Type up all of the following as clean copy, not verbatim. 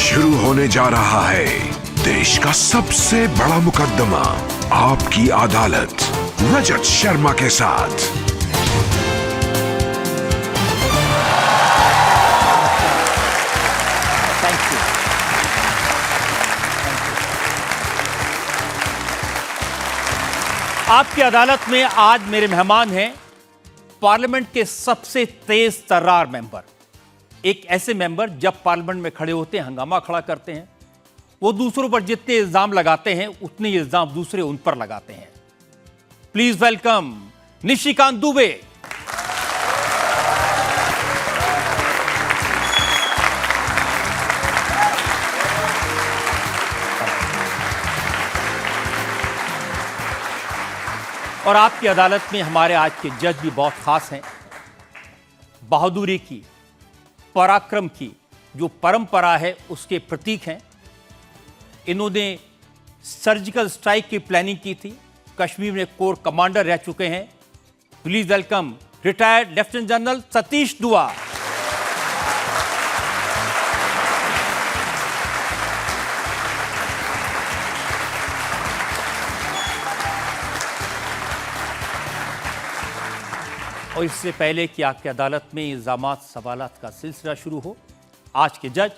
शुरू होने जा रहा है देश का सबसे बड़ा मुकदमा, आपकी अदालत, रजत शर्मा के साथ। आपकी अदालत में आज मेरे मेहमान हैं पार्लियामेंट के सबसे तेज तर्रार मेंबर। एक ऐसे मेंबर जब पार्लियामेंट में खड़े होते हैं हंगामा खड़ा करते हैं। वो दूसरों पर जितने इल्जाम लगाते हैं उतने ही इल्जाम दूसरे उन पर लगाते हैं। Please welcome Nishikant Dubey. और आपकी अदालत में हमारे आज के जज भी बहुत खास हैं। बहादुरी की, पराक्रम की जो परंपरा है उसके प्रतीक हैं। इन्होंने सर्जिकल स्ट्राइक की प्लानिंग की थी, कश्मीर में कोर कमांडर रह चुके हैं। Please welcome retired lieutenant general Satish दुआ। और इससे पहले कि आपकी अदालत में इल्जामात सवालात का सिलसिला शुरू हो, आज के जज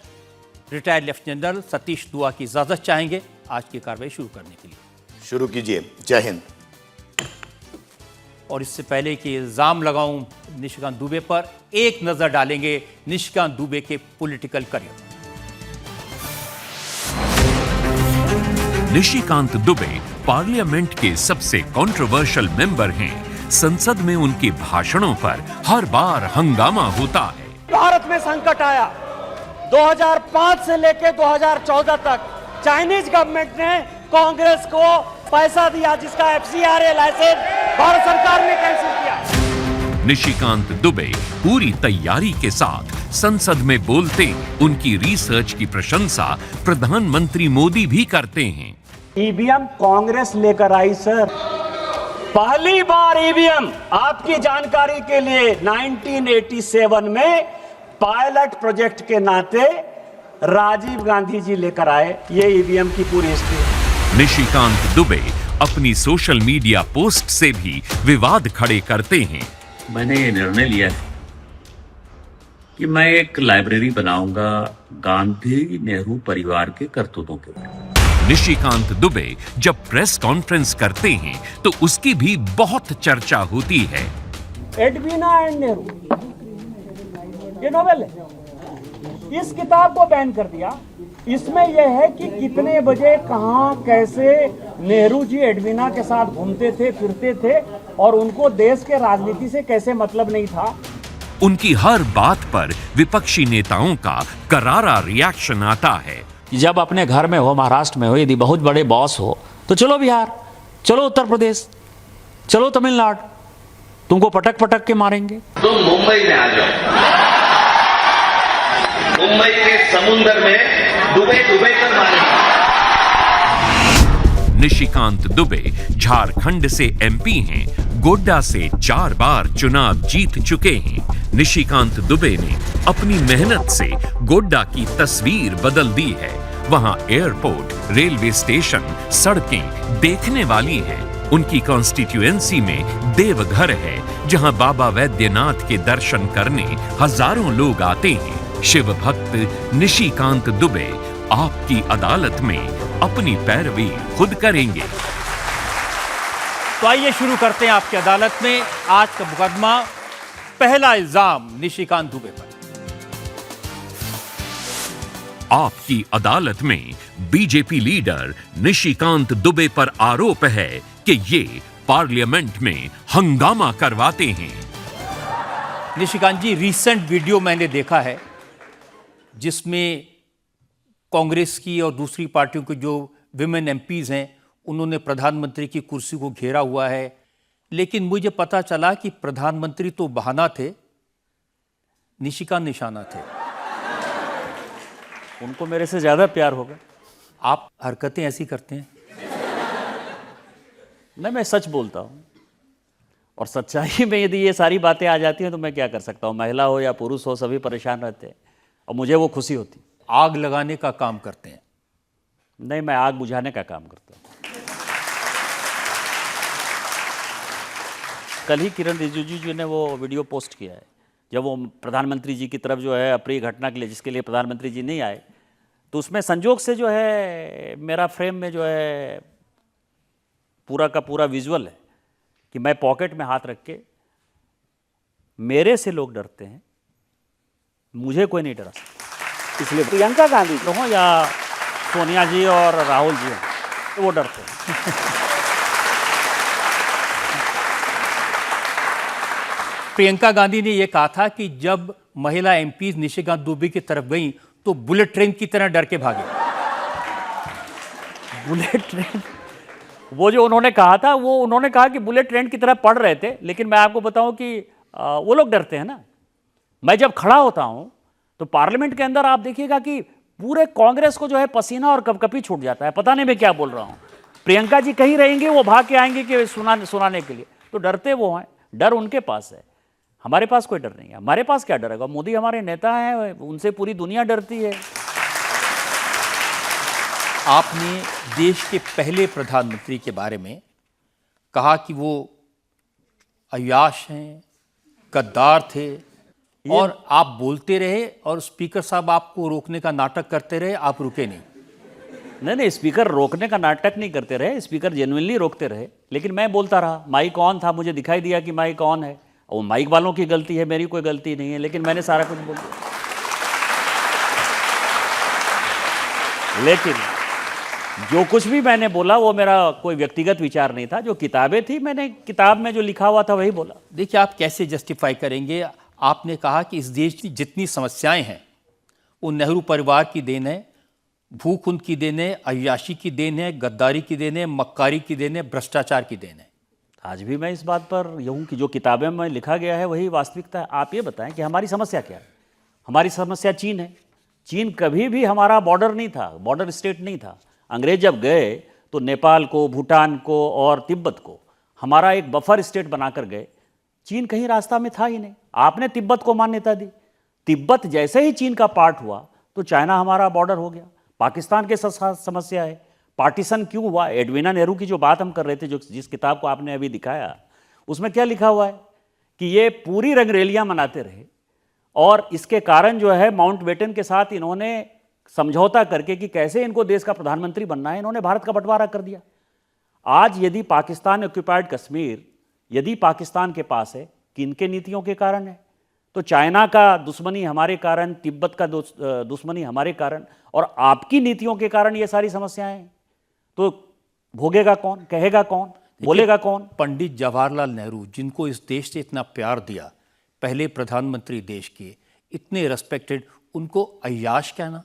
रिटायर्ड लेफ्टिनेंट जनरल सतीश दुआ की इजाजत चाहेंगे आज की कार्रवाई शुरू करने के लिए। शुरू कीजिए। जय हिंद। और इससे पहले कि इल्जाम लगाऊं निशिकांत दुबे पर, एक नजर डालेंगे निशिकांत दुबे के political career. Nishikant Dubey parliament के सबसे कंट्रोवर्शियल मेंबर हैं। संसद में उनके भाषणों पर हर बार हंगामा होता है। भारत में संकट आया 2005 से लेकर 2014 तक चाइनीज गवर्नमेंट ने कांग्रेस को पैसा दिया जिसका एफसीआरए लाइसेंस भारत सरकार ने कैंसिल किया। निशिकांत दुबे पूरी तैयारी के साथ संसद में बोलते, उनकी रिसर्च की प्रशंसा प्रधानमंत्री मोदी भी करते हैं। ईवीएम कांग्रेस लेकर आई सर, पहली बार ईवीएम। आपकी जानकारी के लिए 1987 में पायलट प्रोजेक्ट के नाते राजीव गांधी जी लेकर आए ये ईवीएम की पूरी हिस्ट्री। निशिकांत दुबे अपनी सोशल मीडिया पोस्ट से भी विवाद खड़े करते हैं। मैंने ये निर्णय लिया है कि मैं एक लाइब्रेरी बनाऊंगा गांधी नेहरू परिवार के करतूतों के बारे। निशिकांत दुबे जब प्रेस कॉन्फ्रेंस करते हैं तो उसकी भी बहुत चर्चा होती है। एडवीना एंड नेहरू ये नोवेल है, इस किताब को बैन कर दिया। इसमें यह है कि कितने बजे कहां कैसे नेहरू जी एडवीना के साथ घूमते थे फिरते थे और उनको देश के राजनीति से कैसे मतलब नहीं था। उनकी हर बात पर विपक्षी नेताओं का करारा रिएक्शन आता है। जब अपने घर में हो, महाराष्ट्र में हो, यदि बहुत बड़े बॉस हो तो चलो बिहार, चलो उत्तर प्रदेश, चलो तमिलनाडु, तुमको पटक पटक के मारेंगे। तुम मुंबई में आ जाओ, मुंबई के समुद्र में डूबे डूबे कर मारेंगे। निशिकांत दुबे झारखंड से एमपी हैं, गोड्डा से 4 बार चुनाव जीत चुके हैं। निशिकांत दुबे ने अपनी मेहनत से गोड्डा की तस्वीर बदल दी है। वहां एयरपोर्ट, रेलवे स्टेशन, सड़कें देखने वाली हैं। उनकी कॉन्स्टिट्यूएंसी में देवघर है जहां बाबा वैद्यनाथ के दर्शन करने हजारों लोग आते हैं। शिव भक्त निशिकांत दुबे आपकी अदालत में अपनी पैरवी खुद करेंगे। तो आइए शुरू करते हैं आपकी अदालत में आज का मुकदमा। पहला इल्जाम निशिकांत दुबे पर। आपकी अदालत में बीजेपी लीडर निशिकांत दुबे पर आरोप है कि ये पार्लियामेंट में हंगामा करवाते हैं। निशिकांत जी, रिसेंट वीडियो मैंने देखा है जिसमें कांग्रेस की और दूसरी पार्टियों के जो विमेन एमपीज हैं उन्होंने प्रधानमंत्री की कुर्सी को घेरा हुआ है, लेकिन मुझे पता चला कि प्रधानमंत्री तो बहाना थे, निशिकांत निशाना थे। उनको मेरे से ज्यादा प्यार होगा। आप हरकतें ऐसी करते हैं? नहीं, मैं सच बोलता हूं और सच्चाई में यदि ये सारी बातें आ जाती हैं तो मैं क्या कर सकता हूं। महिला हो या पुरुष हो, सभी परेशान रहते हैं और मुझे वो खुशी होती। आग लगाने का काम करते हैं? नहीं, मैं आग बुझाने का काम करता हूँ। कल ही किरण रिजिजू जी ने वो वीडियो पोस्ट किया है, जब वो प्रधानमंत्री जी की तरफ जो है अप्रिय घटना के लिए, जिसके लिए प्रधानमंत्री जी नहीं आए, तो उसमें संजोग से जो है मेरा फ्रेम में जो है पूरा का पूरा विजुअल है कि मैं पॉकेट में हाथ रख के, मेरे से लोग डरते हैं, मुझे कोई नहीं डरा सकता। इसलिए प्रियंका गांधी जो हो या सोनिया जी और राहुल जी हों, तो वो डरते हैं। प्रियंका गांधी ने यह कहा था कि जब महिला एमपी निशिकांत दुबे की तरफ गई तो बुलेट ट्रेन की तरह डर के भागे। बुलेट ट्रेन, वो जो उन्होंने कहा था, वो उन्होंने कहा कि बुलेट ट्रेन की तरह पढ़ रहे थे, लेकिन मैं आपको बताऊं कि वो लोग डरते हैं ना। मैं जब खड़ा होता हूं तो पार्लियामेंट के अंदर आप देखिएगा कि पूरे कांग्रेस को जो है पसीना और कपकपी छूट जाता है, पता नहीं मैं क्या बोल रहा हूं। प्रियंका जी कहीं रहेंगे, वो भाग के आएंगे कि सुनाने के लिए, तो डरते वो हैं, डर उनके पास है, हमारे पास कोई डर नहीं है। हमारे पास क्या डर है? मोदी हमारे नेता हैं, उनसे पूरी दुनिया डरती है। आपने देश के पहले प्रधानमंत्री के बारे में कहा कि वो अय्याश हैं, गद्दार थे, और आप बोलते रहे और स्पीकर साहब आपको रोकने का नाटक करते रहे, आप रुके नहीं। नहीं, स्पीकर रोकने का नाटक नहीं करते रहे, स्पीकर जेन्युइनली रोकते रहे, लेकिन मैं बोलता रहा। माइक ऑन था, मुझे दिखाई दिया कि माइक ऑन है, वो माइक वालों की गलती है, मेरी कोई गलती नहीं है, लेकिन मैंने सारा कुछ बोल दिया। लेकिन जो कुछ भी मैंने बोला वो मेरा कोई व्यक्तिगत विचार नहीं था, जो किताबें थी, मैंने किताब में जो लिखा हुआ था वही बोला। देखिए, आप कैसे जस्टिफाई करेंगे? आपने कहा कि इस देश की जितनी समस्याएं हैं वो नेहरू परिवार की देन है, भूख उनकी देन है, अय्याशी की देन है, गद्दारी की देन है, मक्कारी की देन है, भ्रष्टाचार की देन है। आज भी मैं इस बात पर यहूँ कि जो किताबें में लिखा गया है वही वास्तविकता है। आप ये बताएं कि हमारी समस्या क्या है? हमारी समस्या चीन है। चीन कभी भी हमारा बॉर्डर नहीं था, बॉर्डर स्टेट नहीं था। अंग्रेज जब गए तो नेपाल को, भूटान को और तिब्बत को हमारा एक बफर स्टेट बनाकर गए। चीन कहीं रास्ता में था ही नहीं। आपने तिब्बत को मान्यता दी, तिब्बत जैसे ही चीन का पार्ट हुआ तो चाइना हमारा बॉर्डर हो गया। पाकिस्तान के साथ समस्या है, पार्टीशन क्यों हुआ? एडवीना नेहरू की जो बात हम कर रहे थे, जो जिस किताब को आपने अभी दिखाया, उसमें क्या लिखा हुआ है कि ये पूरी रंगरेलियां मनाते रहे, और इसके कारण जो है माउंटबेटन के साथ इन्होंने समझौता करके कि कैसे इनको देश का प्रधानमंत्री बनना है, इन्होंने भारत का बंटवारा कर दिया। आज यदि पाकिस्तान ऑक्युपाइड कश्मीर यदि पाकिस्तान के पास है, किन के नीतियों के कारण है? तो चाइना का दुश्मनी हमारे कारण, तिब्बत का दुश्मनी हमारे कारण, और आपकी नीतियों के कारण ये सारी समस्याएं हैं। तो भोगेगा कौन, कहेगा कौन, बोलेगा कौन? पंडित जवाहरलाल नेहरू, जिनको इस देश से इतना प्यार दिया, पहले प्रधानमंत्री देश के, इतने रेस्पेक्टेड, उनको अय्याश कहना?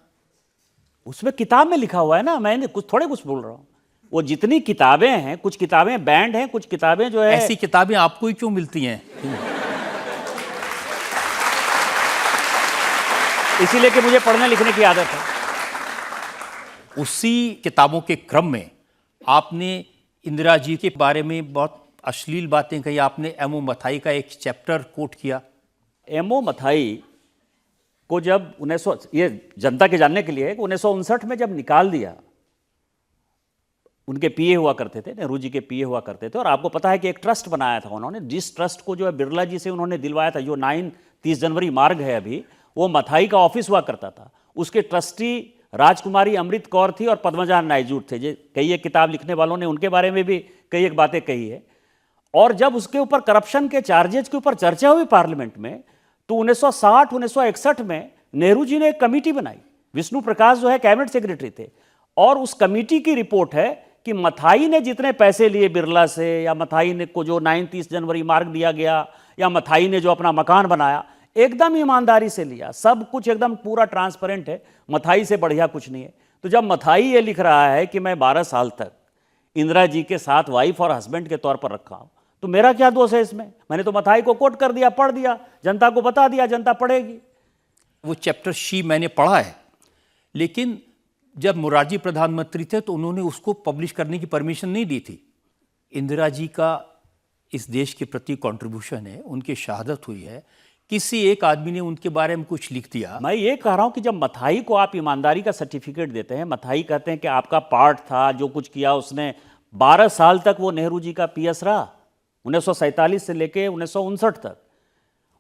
उसमें किताब में लिखा हुआ है ना, मैंने कुछ बोल रहा हूं। वो जितनी किताबें हैं, कुछ किताबें बैंड हैं, कुछ किताबें जो है, ऐसी किताबें आपको ही क्यों मिलती हैं? इसीलिए कि मुझे पढ़ने लिखने की आदत है। उसी किताबों के क्रम में आपने इंदिरा जी के बारे में बहुत अश्लील बातें कही। आपने एमओ मथाई का एक चैप्टर कोट किया। एमओ मथाई को जब 1900, ये जनता के जानने के लिए है कि 1959 में जब निकाल दिया, उनके पीए हुआ करते थे, नेहरू जी के पीए हुआ करते थे, और आपको पता है कि एक ट्रस्ट बनाया था उन्होंने, जिस ट्रस्ट को जो है बिरला जी से उन्होंने दिलवाया था, जो 30 जनवरी मार्ग है अभी, वो मथाई का ऑफिस हुआ करता था। उसके ट्रस्टी राजकुमारी अमृत कौर थी और पद्मजा नायजूर थे। कई एक किताब लिखने वालों ने उनके बारे में भी कई एक बातें कही है। और जब उसके ऊपर करप्शन के चार्जेस के ऊपर चर्चा हुई पार्लियामेंट में, तो 1960-1961 में नेहरू जी ने एक कमेटी बनाई। विष्णु प्रकाश जो है कैबिनेट सेक्रेटरी थे, और उस कमेटी की रिपोर्ट है कि मथाई ने जितने पैसे लिए बिरला से, या मथाई ने को जो 30 जनवरी मार्ग दिया गया, या मथाई ने जो अपना मकान बनाया, एकदम ईमानदारी से लिया, सब कुछ एकदम पूरा ट्रांसपेरेंट है, मथाई से बढ़िया कुछ नहीं है। तो जब मथाई ये लिख रहा है कि मैं 12 साल तक इंदिरा जी के साथ वाइफ और हस्बैंड के तौर पर रखा हूं, तो मेरा क्या दोष है इसमें? मैंने तो मथाई को कोट कर दिया, पढ़ दिया, जनता को बता दिया, जनता पढ़ेगी। वो चैप्टर शी मैंने पढ़ा है, लेकिन जब मोरारजी प्रधानमंत्री थे तो उन्होंने उसको पब्लिश करने की परमिशन नहीं दी थी। इंदिरा जी का इस देश के प्रति कंट्रीब्यूशन है, उनकी शहादत हुई है, किसी एक आदमी ने उनके बारे में कुछ लिख दिया। मैं ये कह रहा हूं कि जब मथाई को आप ईमानदारी का सर्टिफिकेट देते हैं, मथाई कहते हैं कि आपका पार्ट था, जो कुछ किया उसने, 12 साल तक वो नेहरू जी का पीएस रहा, 1947 से लेके 1959 तक।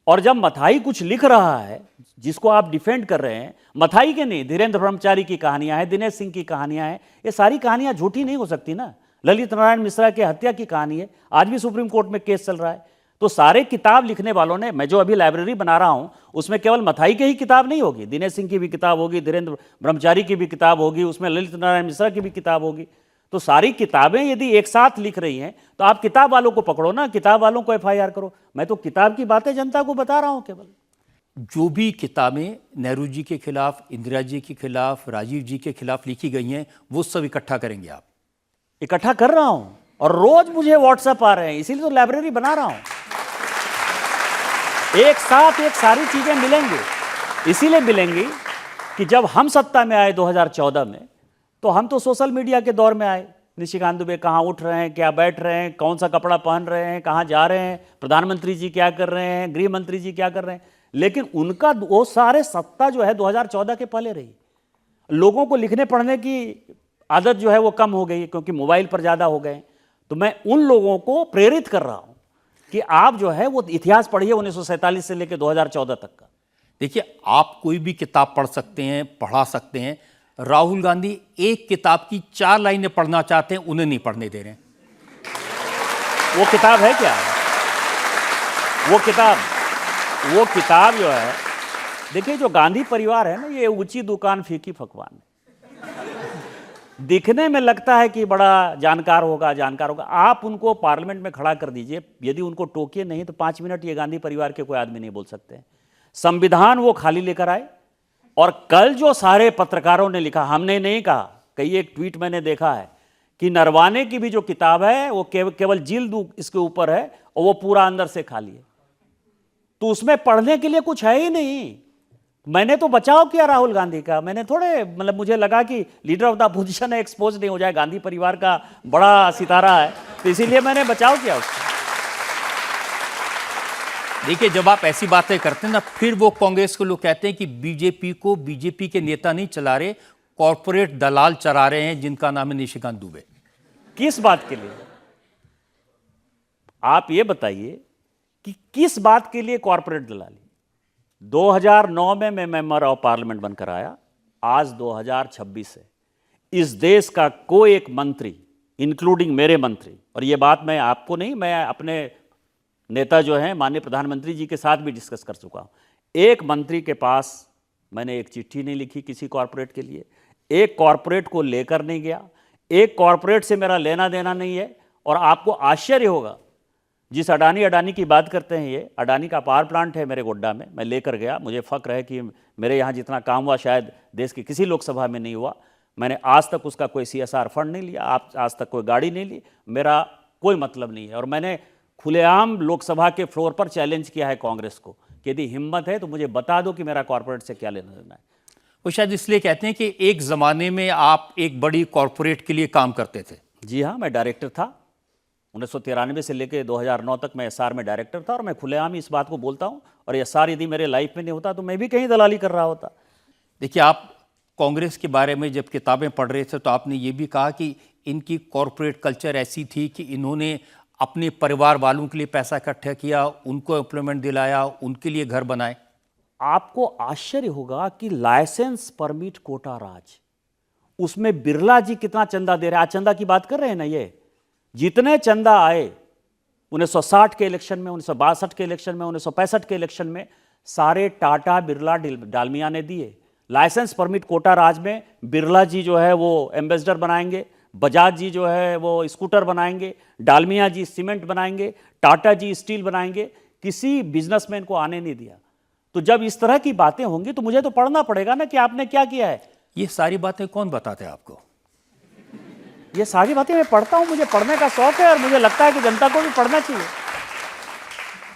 और जब मथाई कुछ लिख रहा है जिसको आप डिफेंड कर रहे हैं, मथाई के नहीं, धीरेन्द्र ब्रह्मचारी की कहानियां हैं, दिनेश सिंह की कहानियां हैं, ये सारी कहानियां झूठी नहीं हो सकती ना। ललित नारायण मिश्रा की हत्या की कहानी है, आज भी सुप्रीम कोर्ट में केस चल रहा है। तो सारे किताब लिखने वालों ने, मैं जो अभी लाइब्रेरी बना रहा हूं उसमें केवल मथाई की ही किताब नहीं होगी, दिनेश सिंह की भी किताब होगी, धीरेन्द्र ब्रह्मचारी की भी किताब होगी, उसमें ललित नारायण मिश्रा की भी किताब होगी। तो सारी किताबें यदि एक साथ लिख रही हैं तो आप किताब वालों को पकड़ो ना, किताब वालों को एफआईआर करो। मैं तो किताब की बातें जनता को बता रहा हूं केवल। जो भी किताबें नेहरू जी के खिलाफ, इंदिरा जी के खिलाफ, राजीव जी के खिलाफ लिखी गई हैं, वो सब इकट्ठा करेंगे आप? इकट्ठा कर रहा हूं और रोज मुझे व्हाट्सएप आ रहे हैं, इसीलिए तो लाइब्रेरी बना रहा हूं। एक साथ एक सारी चीजें मिलेंगी, इसीलिए मिलेंगी कि जब हम सत्ता में आए 2014 में, तो हम तो सोशल मीडिया के दौर में आए। निशिकांत दुबे कहाँ उठ रहे हैं, क्या बैठ रहे हैं, कौन सा कपड़ा पहन रहे हैं, कहाँ जा रहे हैं, प्रधानमंत्री जी क्या कर रहे हैं, गृह मंत्री जी क्या कर रहे हैं। लेकिन उनका वो सारे सत्ता जो है 2014 के पहले रही। लोगों को लिखने पढ़ने की आदत जो है वो कम हो गई क्योंकि मोबाइल पर ज़्यादा हो गए। तो मैं उन लोगों को प्रेरित कर रहा हूँ कि आप जो है वो इतिहास पढ़िए 1947 से लेकर 2014 तक का। देखिए, आप कोई भी किताब पढ़ सकते हैं, पढ़ा सकते हैं। राहुल गांधी एक किताब की 4 लाइनें पढ़ना चाहते हैं, उन्हें नहीं पढ़ने दे रहे हैं। वो किताब है क्या? वो किताब जो है, देखिए जो गांधी परिवार है ना, ये ऊंची दुकान फीकी पकवान है। दिखने में लगता है कि बड़ा जानकार होगा। आप उनको पार्लियामेंट में खड़ा कर दीजिए, यदि उनको टोकिए नहीं तो 5 मिनट ये गांधी परिवार के कोई आदमी नहीं बोल सकते। संविधान वो खाली लेकर आए। और कल जो सारे पत्रकारों ने लिखा, हमने नहीं कहा, कई एक ट्वीट मैंने देखा है कि नरवाने की भी जो किताब है वो केवल जिल्द इसके ऊपर है और वो पूरा अंदर से खाली है। तो उसमें पढ़ने के लिए कुछ है ही नहीं। मैंने तो बचाव किया राहुल गांधी का, मैंने थोड़े, मतलब मुझे लगा कि leader of the opposition expose नहीं हो जाए, गांधी परिवार का बड़ा सितारा है, तो इसीलिए मैंने बचाव किया उसका। देखिए, जब आप ऐसी बातें करते हैं ना, फिर वो कांग्रेस के लोग कहते हैं कि बीजेपी के नेता नहीं चला रहे, कॉर्पोरेट दलाल चला रहे हैं, जिनका नाम है निशिकांत दुबे। किस बात के लिए? आप ये बताइए कि किस बात के लिए कॉर्पोरेट दलाली? 2009 में मैं मेंबर ऑफ पार्लियामेंट बनकर आया, आज 2026 है। इस देश का कोई एक मंत्री, इंक्लूडिंग मेरे मंत्री, और ये बात मैं आपको नहीं, मैं अपने नेता जो हैं माननीय प्रधानमंत्री जी के साथ भी डिस्कस कर चुका हूं, एक मंत्री के पास मैंने एक चिट्ठी नहीं लिखी किसी कॉर्पोरेट के लिए, एक कॉर्पोरेट को लेकर नहीं गया, एक कॉर्पोरेट से मेरा लेना देना नहीं है। और आपको आश्चर्य होगा, जिस अडानी की बात करते हैं, ये अडानी का पावर प्लांट है मेरे गोड्डा में, मैं लेकर गया। मुझे फ़ख्र है कि मेरे यहाँ जितना काम हुआ शायद देश की किसी लोकसभा में नहीं हुआ। मैंने आज तक उसका कोई CSR फंड नहीं लिया, आज तक कोई गाड़ी नहीं ली, मेरा कोई मतलब नहीं है। और मैंने खुलेआम लोकसभा के फ्लोर पर चैलेंज किया है कांग्रेस को कि यदि हिम्मत है तो मुझे बता दो कि मेरा कॉर्पोरेट से क्या लेना देना है। वो शायद इसलिए कहते हैं कि एक ज़माने में आप एक बड़ी कॉर्पोरेट के लिए काम करते थे। जी हाँ, मैं डायरेक्टर था 1993 से लेकर 2009 तक। मैं SR में डायरेक्टर था और मैं खुलेआम इस बात को बोलता हूँ। और SR यदि मेरे लाइफ में नहीं होता तो मैं भी कहीं दलाली कर रहा होता। देखिए, आप कांग्रेस के बारे में जब किताबें पढ़ रहे थे तो आपने ये भी कहा कि इनकी कॉर्पोरेट कल्चर ऐसी थी कि इन्होंने अपने परिवार वालों के लिए पैसा इकट्ठा किया, उनको एम्प्लॉयमेंट दिलाया, उनके लिए घर बनाए। आपको आश्चर्य होगा कि लाइसेंस परमिट कोटा राज, उसमें बिरला जी कितना चंदा दे रहे हैं। आज चंदा की बात कर रहे हैं ना, ये जितने चंदा आए 1960 के इलेक्शन में, 1962 के इलेक्शन में, 1965 के इलेक्शन में, सारे टाटा बिरला डालमिया ने दिए। लाइसेंस परमिट कोटा राज में बिरला जी जो है वो एम्बेसडर बनाएंगे, बजाज जी जो है वो स्कूटर बनाएंगे, डालमिया जी सीमेंट बनाएंगे, टाटा जी स्टील बनाएंगे। किसी बिजनेसमैन को आने नहीं दिया। तो जब इस तरह की बातें होंगी तो मुझे तो पढ़ना पड़ेगा ना कि आपने क्या किया है। ये सारी बातें कौन बताते हैं आपको? ये सारी बातें मैं पढ़ता हूं, मुझे पढ़ने का शौक है और मुझे लगता है कि जनता को भी पढ़ना चाहिए।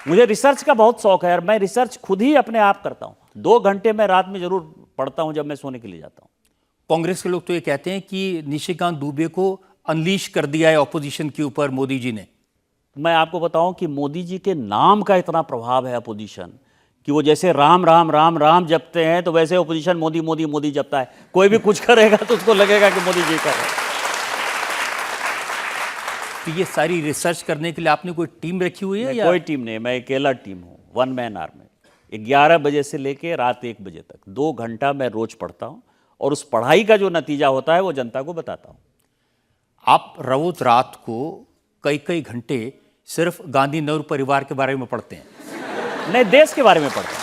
मुझे रिसर्च का बहुत शौक है और मैं रिसर्च खुद ही अपने आप करता हूं। 2 घंटे मैं रात में जरूर पढ़ता हूं जब मैं सोने के लिए जाता हूं। कांग्रेस के लोग तो ये कहते हैं कि निशिकांत दुबे को अनलीश कर दिया है ऑपोजिशन के ऊपर मोदी जी ने। मैं आपको बताऊं कि मोदी जी के नाम का इतना प्रभाव है अपोजिशन कि वो जैसे राम राम राम राम जपते हैं तो वैसे ओपोजिशन मोदी मोदी मोदी जपता है। कोई भी कुछ करेगा तो उसको लगेगा कि मोदी जी कर रहे हैं। तो ये सारी रिसर्च करने के लिए आपने कोई टीम रखी हुई है या कोई टीम नहीं, मैं अकेला टीम हूँ, वन मैन आर्मी। 11 बजे से लेके रात 1 बजे तक 2 घंटा मैं रोज पढ़ता हूँ और उस पढ़ाई का जो नतीजा होता है वो जनता को बताता हूँ। आप रोज रात को कई कई घंटे सिर्फ गांधी नेहरू परिवार के बारे में पढ़ते हैं? नहीं, देश के बारे में पढ़ता हूँ।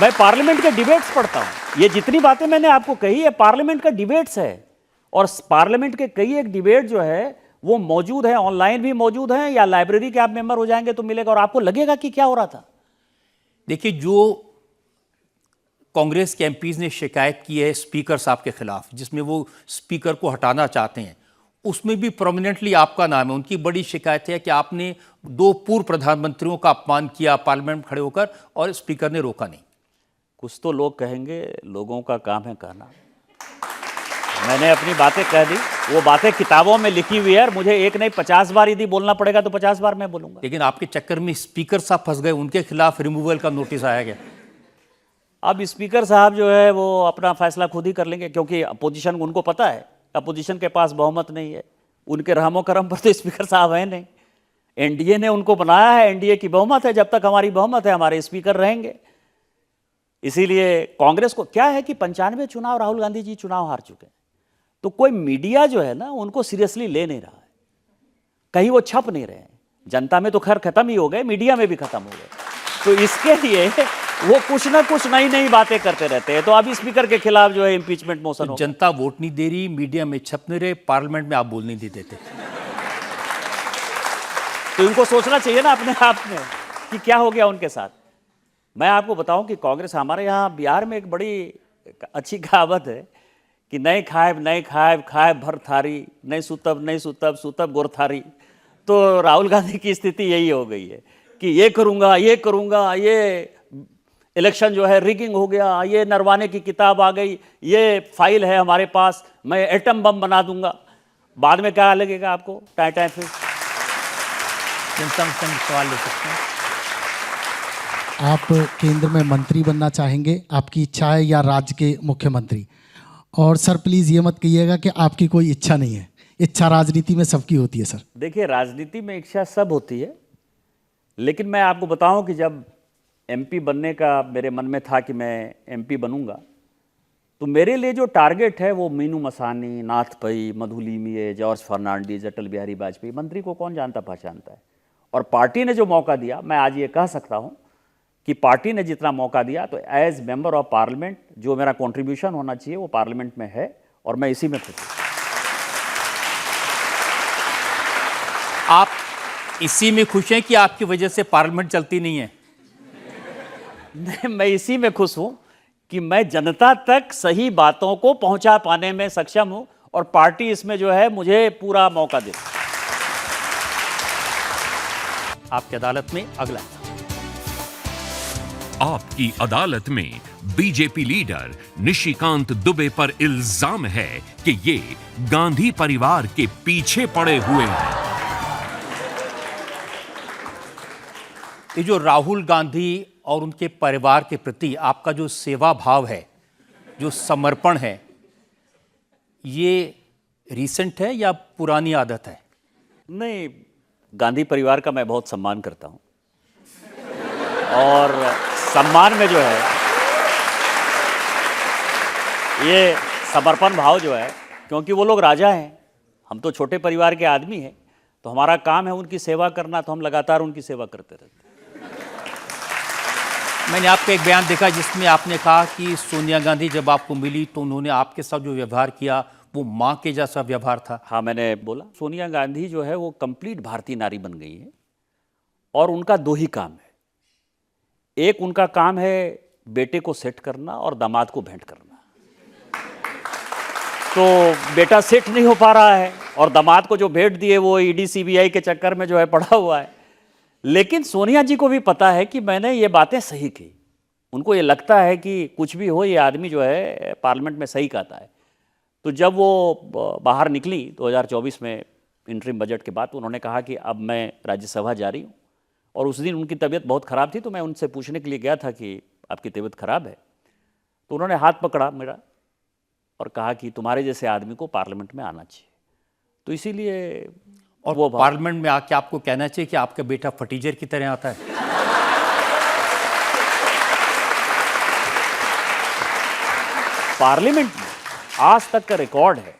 मैं पार्लियामेंट के डिबेट्स पढ़ता हूँ। ये जितनी बातें मैंने आपको कही है पार्लियामेंट का डिबेट्स है, और पार्लियामेंट के कई एक डिबेट जो है वो मौजूद है, ऑनलाइन भी मौजूद है, या लाइब्रेरी के आप मेंबर हो जाएंगे तो मिलेगा और आपको लगेगा कि क्या हो रहा था। देखिए, जो कांग्रेस के एमपीज ने शिकायत की है स्पीकर साहब के खिलाफ, जिसमें वो स्पीकर को हटाना चाहते हैं, उसमें भी प्रोमिनेंटली आपका नाम है। उनकी बड़ी शिकायत है कि आपने 2 पूर्व प्रधानमंत्रियों का अपमान किया पार्लियामेंट में खड़े होकर और स्पीकर ने रोका नहीं। कुछ तो लोग कहेंगे, लोगों का काम है कहना। मैंने अपनी बातें कह दी, वो बातें किताबों में लिखी हुई है, और मुझे एक नहीं 50 बार यदि बोलना पड़ेगा तो 50 बार मैं बोलूंगा। लेकिन आपके चक्कर में स्पीकर साहब फंस गए, उनके खिलाफ रिमूवल का नोटिस आया गया। अब स्पीकर साहब जो है वो अपना फैसला खुद ही कर लेंगे, क्योंकि अपोजिशन उनको पता है अपोजिशन के पास बहुमत नहीं है। उनके रहमो करम पर तो स्पीकर साहब हैं नहीं, एनडीए ने उनको बनाया है, एनडीए की बहुमत है। जब तक हमारी बहुमत है हमारे स्पीकर रहेंगे। इसीलिए कांग्रेस को क्या है कि 95 चुनाव राहुल गांधी जी चुनाव हार चुके हैं, तो कोई मीडिया जो है ना उनको सीरियसली ले नहीं रहा है, कहीं वो छप नहीं रहे हैं। जनता में तो खैर खत्म ही हो गए, मीडिया में भी खत्म हो गए, तो इसके लिए वो कुछ ना कुछ नई नई बातें करते रहते हैं। तो अब स्पीकर के खिलाफ जो है इंपीचमेंट मोशन हो। जनता वोट नहीं दे रही, मीडिया में छप नहीं रहे, पार्लियामेंट में आप बोल नहीं देते। तो इनको सोचना चाहिए ना अपने आप में कि क्या हो गया उनके साथ। मैं आपको बताऊं कि कांग्रेस, हमारे यहाँ बिहार में एक बड़ी अच्छी कहावत है कि नहीं खाएब खाएब भर थारी, नहीं सुतब सुतब गोर थारी। तो राहुल गांधी की स्थिति यही हो गई है कि ये करूंगा, ये इलेक्शन जो है रिगिंग हो गया, ये नरवाने की किताब आ गई, ये फाइल है हमारे पास, मैं एटम बम बना दूंगा। बाद में क्या लगेगा आपको? टाइम फिर जनता में सवाल ले सकते हैं। आप केंद्र में मंत्री बनना चाहेंगे, आपकी इच्छा है, या राज्य के मुख्यमंत्री? और सर प्लीज़ ये मत कहिएगा कि आपकी कोई इच्छा नहीं है, इच्छा राजनीति में सबकी होती है सर। देखिए, राजनीति में इच्छा सब होती है, लेकिन मैं आपको बताऊं कि जब एमपी बनने का मेरे मन में था कि मैं एमपी बनूंगा, तो मेरे लिए जो टारगेट है वो मीनू मसानी, नाथ पई, मधुलिमीए, जॉर्ज फर्नांडीज, अटल बिहारी वाजपेयी, मंत्री को कौन जानता पहचानता है। और पार्टी ने जो मौका दिया, मैं आज ये कह सकता हूं कि पार्टी ने जितना मौका दिया, तो एज मेंबर ऑफ पार्लियामेंट जो मेरा कंट्रीब्यूशन होना चाहिए वो पार्लियामेंट में है, और मैं इसी में खुश हूं। आप इसी में खुश हैं कि आपकी वजह से पार्लियामेंट चलती नहीं है? नहीं, मैं इसी में खुश हूं कि मैं जनता तक सही बातों को पहुंचा पाने में सक्षम हूं, और पार्टी इसमें जो है मुझे पूरा मौका दे। आपकी अदालत में अगला। आपकी अदालत में बीजेपी लीडर निशिकांत दुबे पर इल्जाम है कि ये गांधी परिवार के पीछे पड़े हुए हैं। ये जो राहुल गांधी और उनके परिवार के प्रति आपका जो सेवा भाव है, जो समर्पण है, ये रीसेंट है या पुरानी आदत है? नहीं, गांधी परिवार का मैं बहुत सम्मान करता हूं, और सम्मान में जो है ये समर्पण भाव जो है, क्योंकि वो लोग राजा हैं, हम तो छोटे परिवार के आदमी हैं, तो हमारा काम है उनकी सेवा करना, तो हम लगातार उनकी सेवा करते रहते हैं। मैंने आपका एक बयान देखा जिसमें आपने कहा कि सोनिया गांधी जब आपको मिली तो उन्होंने आपके साथ जो व्यवहार किया वो माँ के जैसा व्यवहार था। हाँ, मैंने बोला सोनिया गांधी जो है वो कंप्लीट भारतीय नारी बन गई है, और उनका 2 ही काम है। एक उनका काम है बेटे को सेट करना और दामाद को भेंट करना। तो बेटा सेट नहीं हो पा रहा है, और दामाद को जो भेंट दिए वो ईडी सीबीआई के चक्कर में जो है पड़ा हुआ है। लेकिन सोनिया जी को भी पता है कि मैंने ये बातें सही की। उनको ये लगता है कि कुछ भी हो, ये आदमी जो है पार्लियामेंट में सही कहता है। तो जब वो बाहर निकली 2024 में इंटरिम बजट के बाद, तो उन्होंने कहा कि अब मैं राज्यसभा जा रही हूँ, और उस दिन उनकी तबीयत बहुत ख़राब थी, तो मैं उनसे पूछने के लिए गया था कि आपकी तबीयत खराब है। तो उन्होंने हाथ पकड़ा मेरा और कहा कि तुम्हारे जैसे आदमी को पार्लियामेंट में आना चाहिए। तो इसीलिए और वो पार्लियामेंट में आके आपको कहना चाहिए कि आपका बेटा फटीजर की तरह आता है। पार्लियामेंट में आज तक का रिकॉर्ड है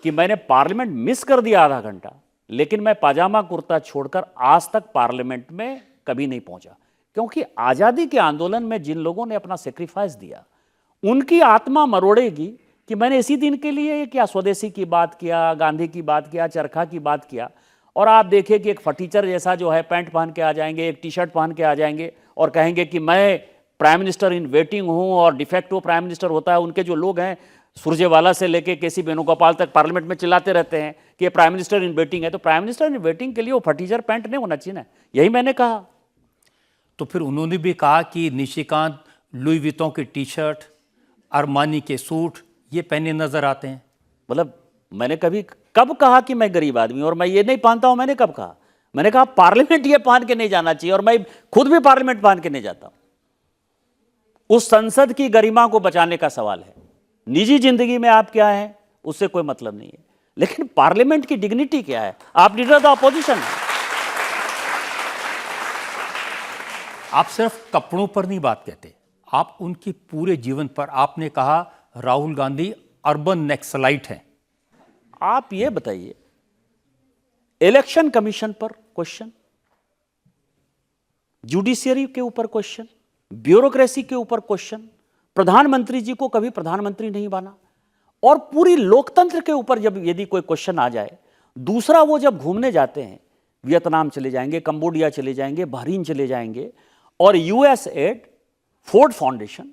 कि मैंने पार्लियामेंट मिस कर दिया आधा घंटा, लेकिन मैं पाजामा कुर्ता छोड़कर आज तक पार्लियामेंट में कभी नहीं पहुंचा, क्योंकि आज़ादी के आंदोलन में जिन लोगों ने अपना सेक्रीफाइस दिया उनकी आत्मा मरोड़ेगी कि मैंने इसी दिन के लिए क्या स्वदेशी की बात किया, गांधी की बात किया, चरखा की बात किया। और आप देखिए कि एक फटीचर जैसा जो है पैंट पहन के आ जाएंगे, एक टी शर्ट पहन के आ जाएंगे और कहेंगे कि मैं प्राइम मिनिस्टर इन वेटिंग हूं, और डिफेक्टिव प्राइम मिनिस्टर होता है। उनके जो लोग हैं सुरजेवाला से लेके केसी वेणुगोपाल तक पार्लियामेंट में चिल्लाते रहते हैं कि प्राइम मिनिस्टर इन वेटिंग है। तो प्राइम मिनिस्टर इन वेटिंग के लिए वो फटीचर पैंट नहीं होना चाहिए ना, यही मैंने कहा। तो फिर उन्होंने भी कहा कि निशिकांत लुई विटॉन की टी शर्ट, अरमानी के सूट ये पहने नजर आते हैं। मतलब मैंने कब कहा कि मैं गरीब आदमी और मैं ये नहीं पहनता हूं? मैंने कब कहा? मैंने कहा पार्लियामेंट ये पहन के नहीं जाना चाहिए, और मैं खुद भी पार्लियामेंट पहन के नहीं जाता हूं। उस संसद की गरिमा को बचाने का सवाल है। निजी जिंदगी में आप क्या हैं उससे कोई मतलब नहीं है, लेकिन पार्लियामेंट की डिग्निटी क्या है? आप लीडर ऑफ द अपोजिशन हैं। आप सिर्फ कपड़ों पर नहीं बात कहते, आप उनके पूरे जीवन पर। आपने कहा राहुल गांधी अर्बन नक्सलाइट हैं। आप ये बताइए, इलेक्शन कमीशन पर क्वेश्चन, जुडिशियरी के ऊपर क्वेश्चन, ब्यूरोक्रेसी के ऊपर क्वेश्चन, प्रधानमंत्री जी को कभी प्रधानमंत्री नहीं बना, और पूरी लोकतंत्र के ऊपर जब यदि कोई क्वेश्चन आ जाए। दूसरा, वो जब घूमने जाते हैं, वियतनाम चले जाएंगे, कंबोडिया चले जाएंगे, बहरीन चले जाएंगे, और यूएसएड, फोर्ड फाउंडेशन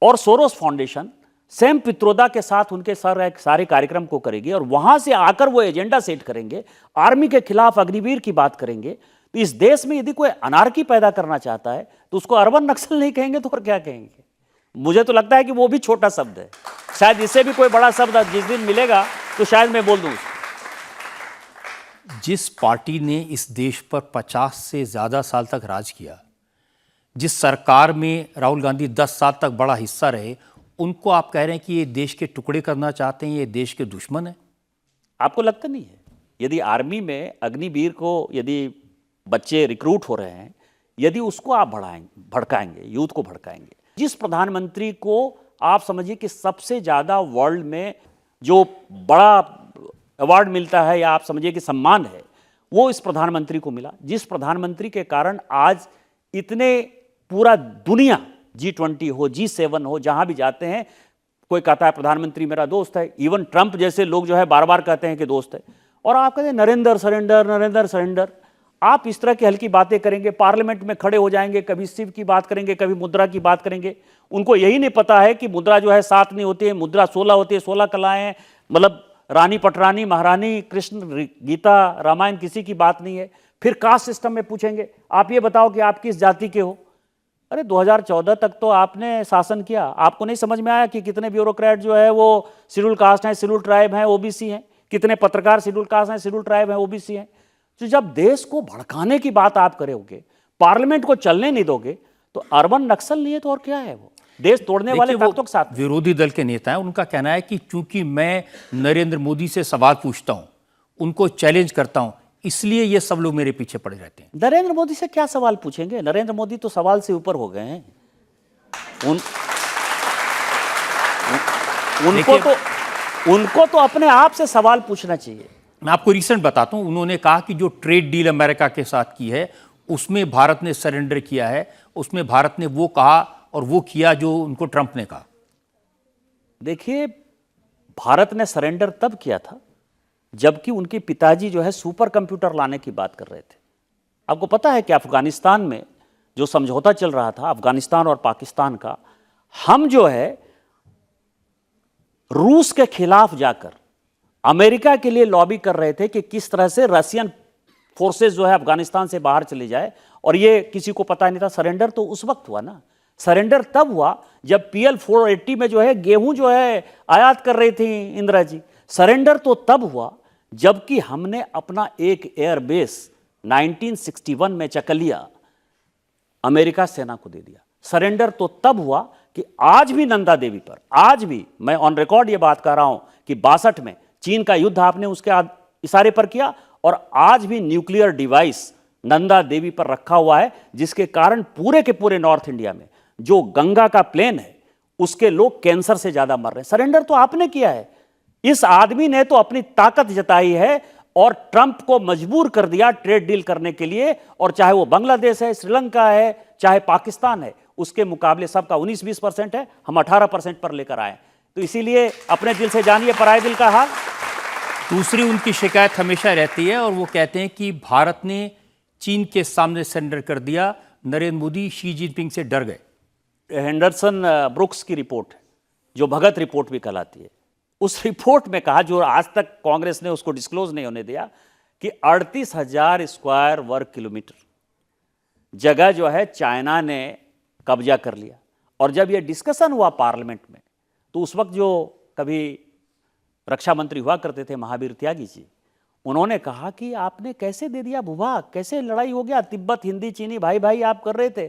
और सोरोस फाउंडेशन सैम पित्रोदा के साथ उनके सारे कार्यक्रम को करेंगे, और वहां से आकर वो एजेंडा सेट करेंगे, आर्मी के खिलाफ अग्निवीर की बात करेंगे। तो इस देश में यदि कोई अनार्की पैदा करना चाहता है तो उसको अर्बन नक्सल नहीं कहेंगे तो और क्या कहेंगे? मुझे तो लगता है कि वो भी छोटा शब्द है, शायद इससे भी कोई बड़ा शब्द जिस दिन मिलेगा तो शायद मैं बोल दूं। जिस पार्टी ने इस देश पर 50 से ज्यादा साल तक राज किया, जिस सरकार में राहुल गांधी 10 साल तक बड़ा हिस्सा रहे, उनको आप कह रहे हैं कि ये देश के टुकड़े करना चाहते हैं, ये देश के दुश्मन है? आपको लगता नहीं है? यदि आर्मी में अग्निवीर को यदि बच्चे रिक्रूट हो रहे हैं, यदि उसको आप भड़काएंगे, यूथ को भड़काएंगे, जिस प्रधानमंत्री को आप समझिए कि सबसे ज्यादा वर्ल्ड में जो बड़ा अवार्ड मिलता है या आप समझिए कि सम्मान है, वो इस प्रधानमंत्री को मिला, जिस प्रधानमंत्री के कारण आज इतने पूरा दुनिया G20 हो, G7 हो, जहां भी जाते हैं कोई कहता है प्रधानमंत्री मेरा दोस्त है। इवन ट्रंप जैसे लोग जो है बार बार कहते हैं कि दोस्त है, और आप कहते हैं नरेंद्र सरेंडर, नरेंद्र सरेंडर। आप इस तरह की हल्की बातें करेंगे, पार्लियामेंट में खड़े हो जाएंगे, कभी शिव की बात करेंगे, कभी मुद्रा की बात करेंगे। उनको यही नहीं पता है कि मुद्रा जो है 7 नहीं होती है, मुद्रा 16 होती है, 16 कलाएं हैं। मतलब रानी पटरानी, महारानी, कृष्ण, गीता, रामायण किसी की बात नहीं है। फिर कास्ट सिस्टम में पूछेंगे आप ये बताओ कि आप किस जाति के हो। अरे 2014 तक तो आपने शासन किया, आपको नहीं समझ में आया कि कितने ब्यूरोक्रेट जो है वो शेड्यूल कास्ट हैं, शेड्यूल ट्राइब हैं, ओबीसी हैं, कितने पत्रकार शेड्यूल कास्ट हैं, शेड्यूल ट्राइब हैं, ओबीसी हैं। तो जब देश को भड़काने की बात आप करोगे, पार्लियामेंट को चलने नहीं दोगे, तो अर्बन नक्सल नहीं है तो और क्या है? वो देश तोड़ने वाले ताकतों के साथ। विरोधी दल के नेता हैं, उनका कहना है कि चूंकि मैं नरेंद्र मोदी से सवाल पूछता हूं, उनको चैलेंज करता हूं, इसलिए ये सब लोग मेरे पीछे पड़े रहते हैं। नरेंद्र मोदी से क्या सवाल पूछेंगे? नरेंद्र मोदी तो सवाल से ऊपर हो गए हैं। उनको तो अपने आप से सवाल पूछना चाहिए। मैं आपको रिसेंट बताता हूं, उन्होंने कहा कि जो ट्रेड डील अमेरिका के साथ की है उसमें भारत ने सरेंडर किया है, उसमें भारत ने वो कहा और वो किया जो उनको ट्रंप ने कहा। देखिए, भारत ने सरेंडर तब किया था जबकि उनके पिताजी जो है सुपर कंप्यूटर लाने की बात कर रहे थे। आपको पता है कि अफगानिस्तान में जो समझौता चल रहा था, अफगानिस्तान और पाकिस्तान का, हम जो है रूस के खिलाफ जाकर अमेरिका के लिए लॉबी कर रहे थे कि किस तरह से रशियन फोर्सेस जो है अफगानिस्तान से बाहर चले जाए, और ये किसी को पता नहीं था। सरेंडर तो उस वक्त हुआ ना, सरेंडर तब हुआ जब PL 480 में जो है गेहूं जो है आयात कर रही थी इंदिरा जी। सरेंडर तो तब हुआ जबकि हमने अपना एक एयरबेस 1961 में चकलिया अमेरिका सेना को दे दिया। सरेंडर तो तब हुआ कि आज भी नंदा देवी पर, आज भी मैं ऑन रिकॉर्ड ये बात कर रहा हूं कि 62 में चीन का युद्ध आपने उसके इशारे पर किया, और आज भी न्यूक्लियर डिवाइस नंदा देवी पर रखा हुआ है, जिसके कारण पूरे के पूरे नॉर्थ इंडिया में जो गंगा का प्लेन है उसके लोग कैंसर से ज्यादा मर रहे हैं। सरेंडर तो आपने किया है। इस आदमी ने तो अपनी ताकत जताई है और ट्रंप को मजबूर कर दिया ट्रेड डील करने के लिए, और चाहे वो बांग्लादेश है, श्रीलंका है, चाहे पाकिस्तान है, उसके मुकाबले सबका 19-20% है, हम 18% पर लेकर आए। तो इसीलिए अपने दिल से जानिए पराये दिल का हाल। दूसरी उनकी शिकायत हमेशा रहती है और वो कहते हैं कि भारत ने चीन के सामने सरेंडर कर दिया, नरेंद्र मोदी शी जिनपिंग से डर गए। हेंडरसन ब्रुक्स की रिपोर्ट है, जो भगत रिपोर्ट भी कहलाती है, उस रिपोर्ट में कहा, जो आज तक कांग्रेस ने उसको डिस्क्लोज नहीं होने दिया, कि 38,000 स्क्वायर वर्ग किलोमीटर जगह जो है चाइना ने कब्जा कर लिया। और जब यह डिस्कशन हुआ पार्लियामेंट में, तो उस वक्त जो कभी रक्षा मंत्री हुआ करते थे महावीर त्यागी जी, उन्होंने कहा कि आपने कैसे दे दिया भूभाग, कैसे लड़ाई हो गया, तिब्बत हिंदी चीनी भाई भाई आप कर रहे थे।